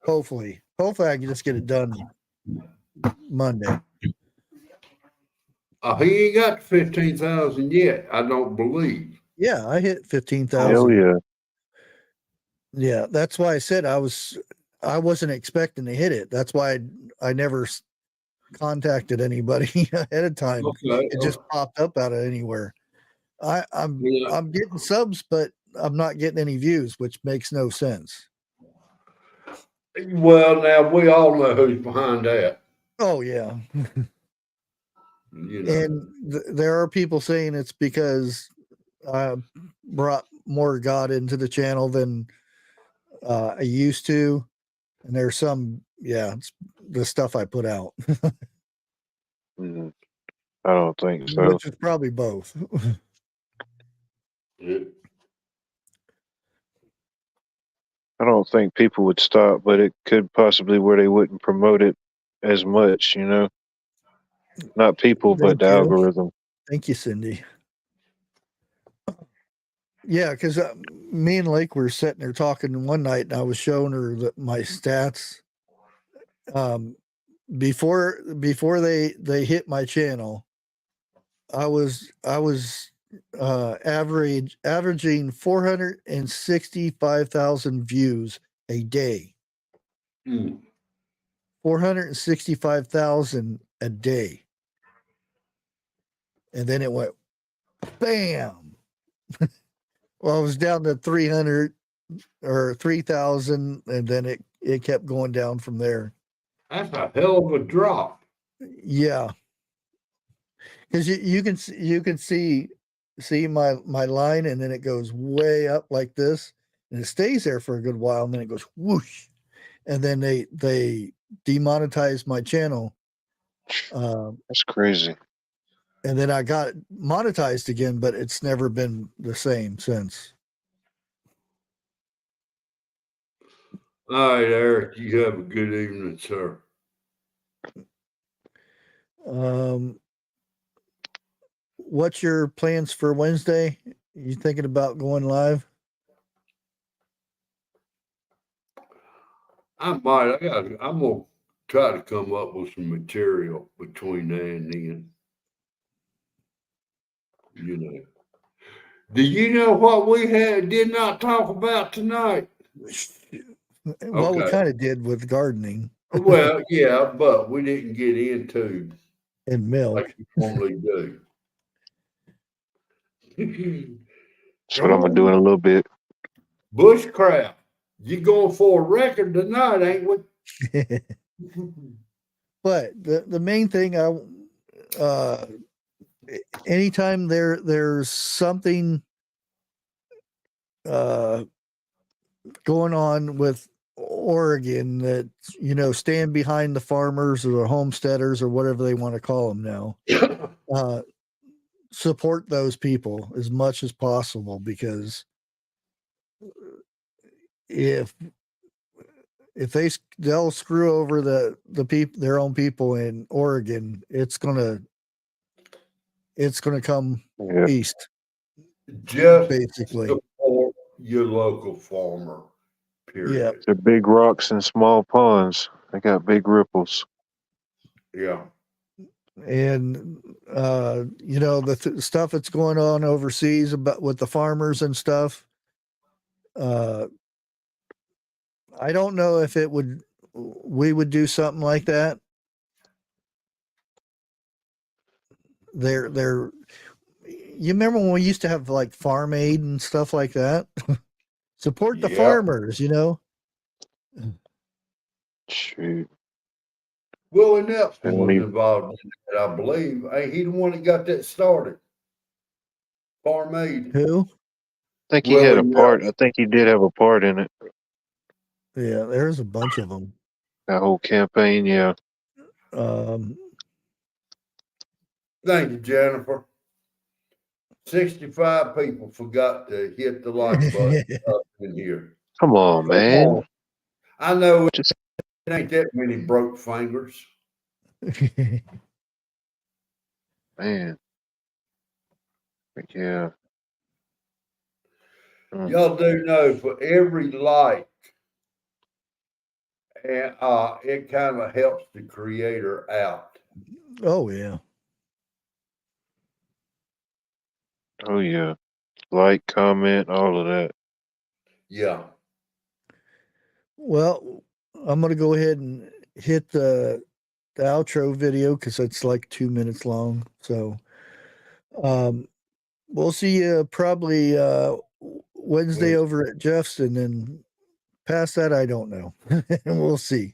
Hopefully I can just get it done Monday. He ain't got 15,000 yet, I don't believe. Yeah, I hit 15,000. Hell yeah. Yeah, that's why I said I wasn't expecting to hit it. That's why I never contacted anybody ahead of time. Okay. It just popped up out of anywhere. I'm getting subs, but I'm not getting any views, which makes no sense. Well, now we all know who's behind that. Oh yeah. You know. And there are people saying it's because I brought more God into the channel than I used to. And there's some, it's the stuff I put out. I don't think so. Which is probably both. I don't think people would stop, but it could possibly where they wouldn't promote it as much, you know? Not people, but the algorithm. Thank you, Cindy. Yeah, because me and Lake were sitting there talking one night, and I was showing her my stats. Before they hit my channel, I was averaging 465,000 views a day. 465,000 a day. And then it went bam. Well, I was down to 300 or 3,000, and then it kept going down from there. That's a hell of a drop. Yeah. Because you can see my line, and then it goes way up like this, and it stays there for a good while, and then it goes whoosh, and then they demonetize my channel. That's crazy. And then I got monetized again, but it's never been the same since. All right, Eric, you have a good evening, sir. What's your plans for Wednesday? You thinking about going live? I might. I'm gonna try to come up with some material between now and then. You know. Do you know what we did not talk about tonight? Well, we kind of did with gardening. Well, yeah, but we didn't get into and milk like we normally do. That's what I'm gonna do in a little bit. Bushcraft. You going for a record tonight, ain't we? But the main thing anytime there's something going on with Oregon that, stand behind the farmers or the homesteaders or whatever they want to call them now, support those people as much as possible, because if they'll screw over the people, their own people in Oregon, it's gonna come Yeah. east, Just basically. support your local farmer. Period. Yeah. They're big rocks and small ponds. They got big ripples. Yeah. And the stuff that's going on overseas about with the farmers and stuff. I don't know if we would do something like that. You remember when we used to have like farm aid and stuff like that? Support the Yep. farmers, Shoot. Willie Nelson And was he- involved in that, I believe. Ain't he the one that got that started? Farm aid. Who? I think he had a Willie part. I think he did have a part in it. Yeah, there's a bunch of them. That whole campaign, yeah. Thank you, Jennifer. 65 people forgot to hit the like button up in here. Come on, man. on. I know Just it ain't that many broke fingers. man. Yeah. Y'all do know for every like, and it kind of helps the creator out. Oh yeah. Oh yeah. Like, comment, all of that. Yeah. Well, I'm gonna go ahead and hit the outro video because it's like 2 minutes long. So we'll see you probably Wednesday over at Jeff's, and then past that I don't know. We'll see.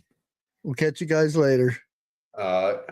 We'll catch you guys later. Out.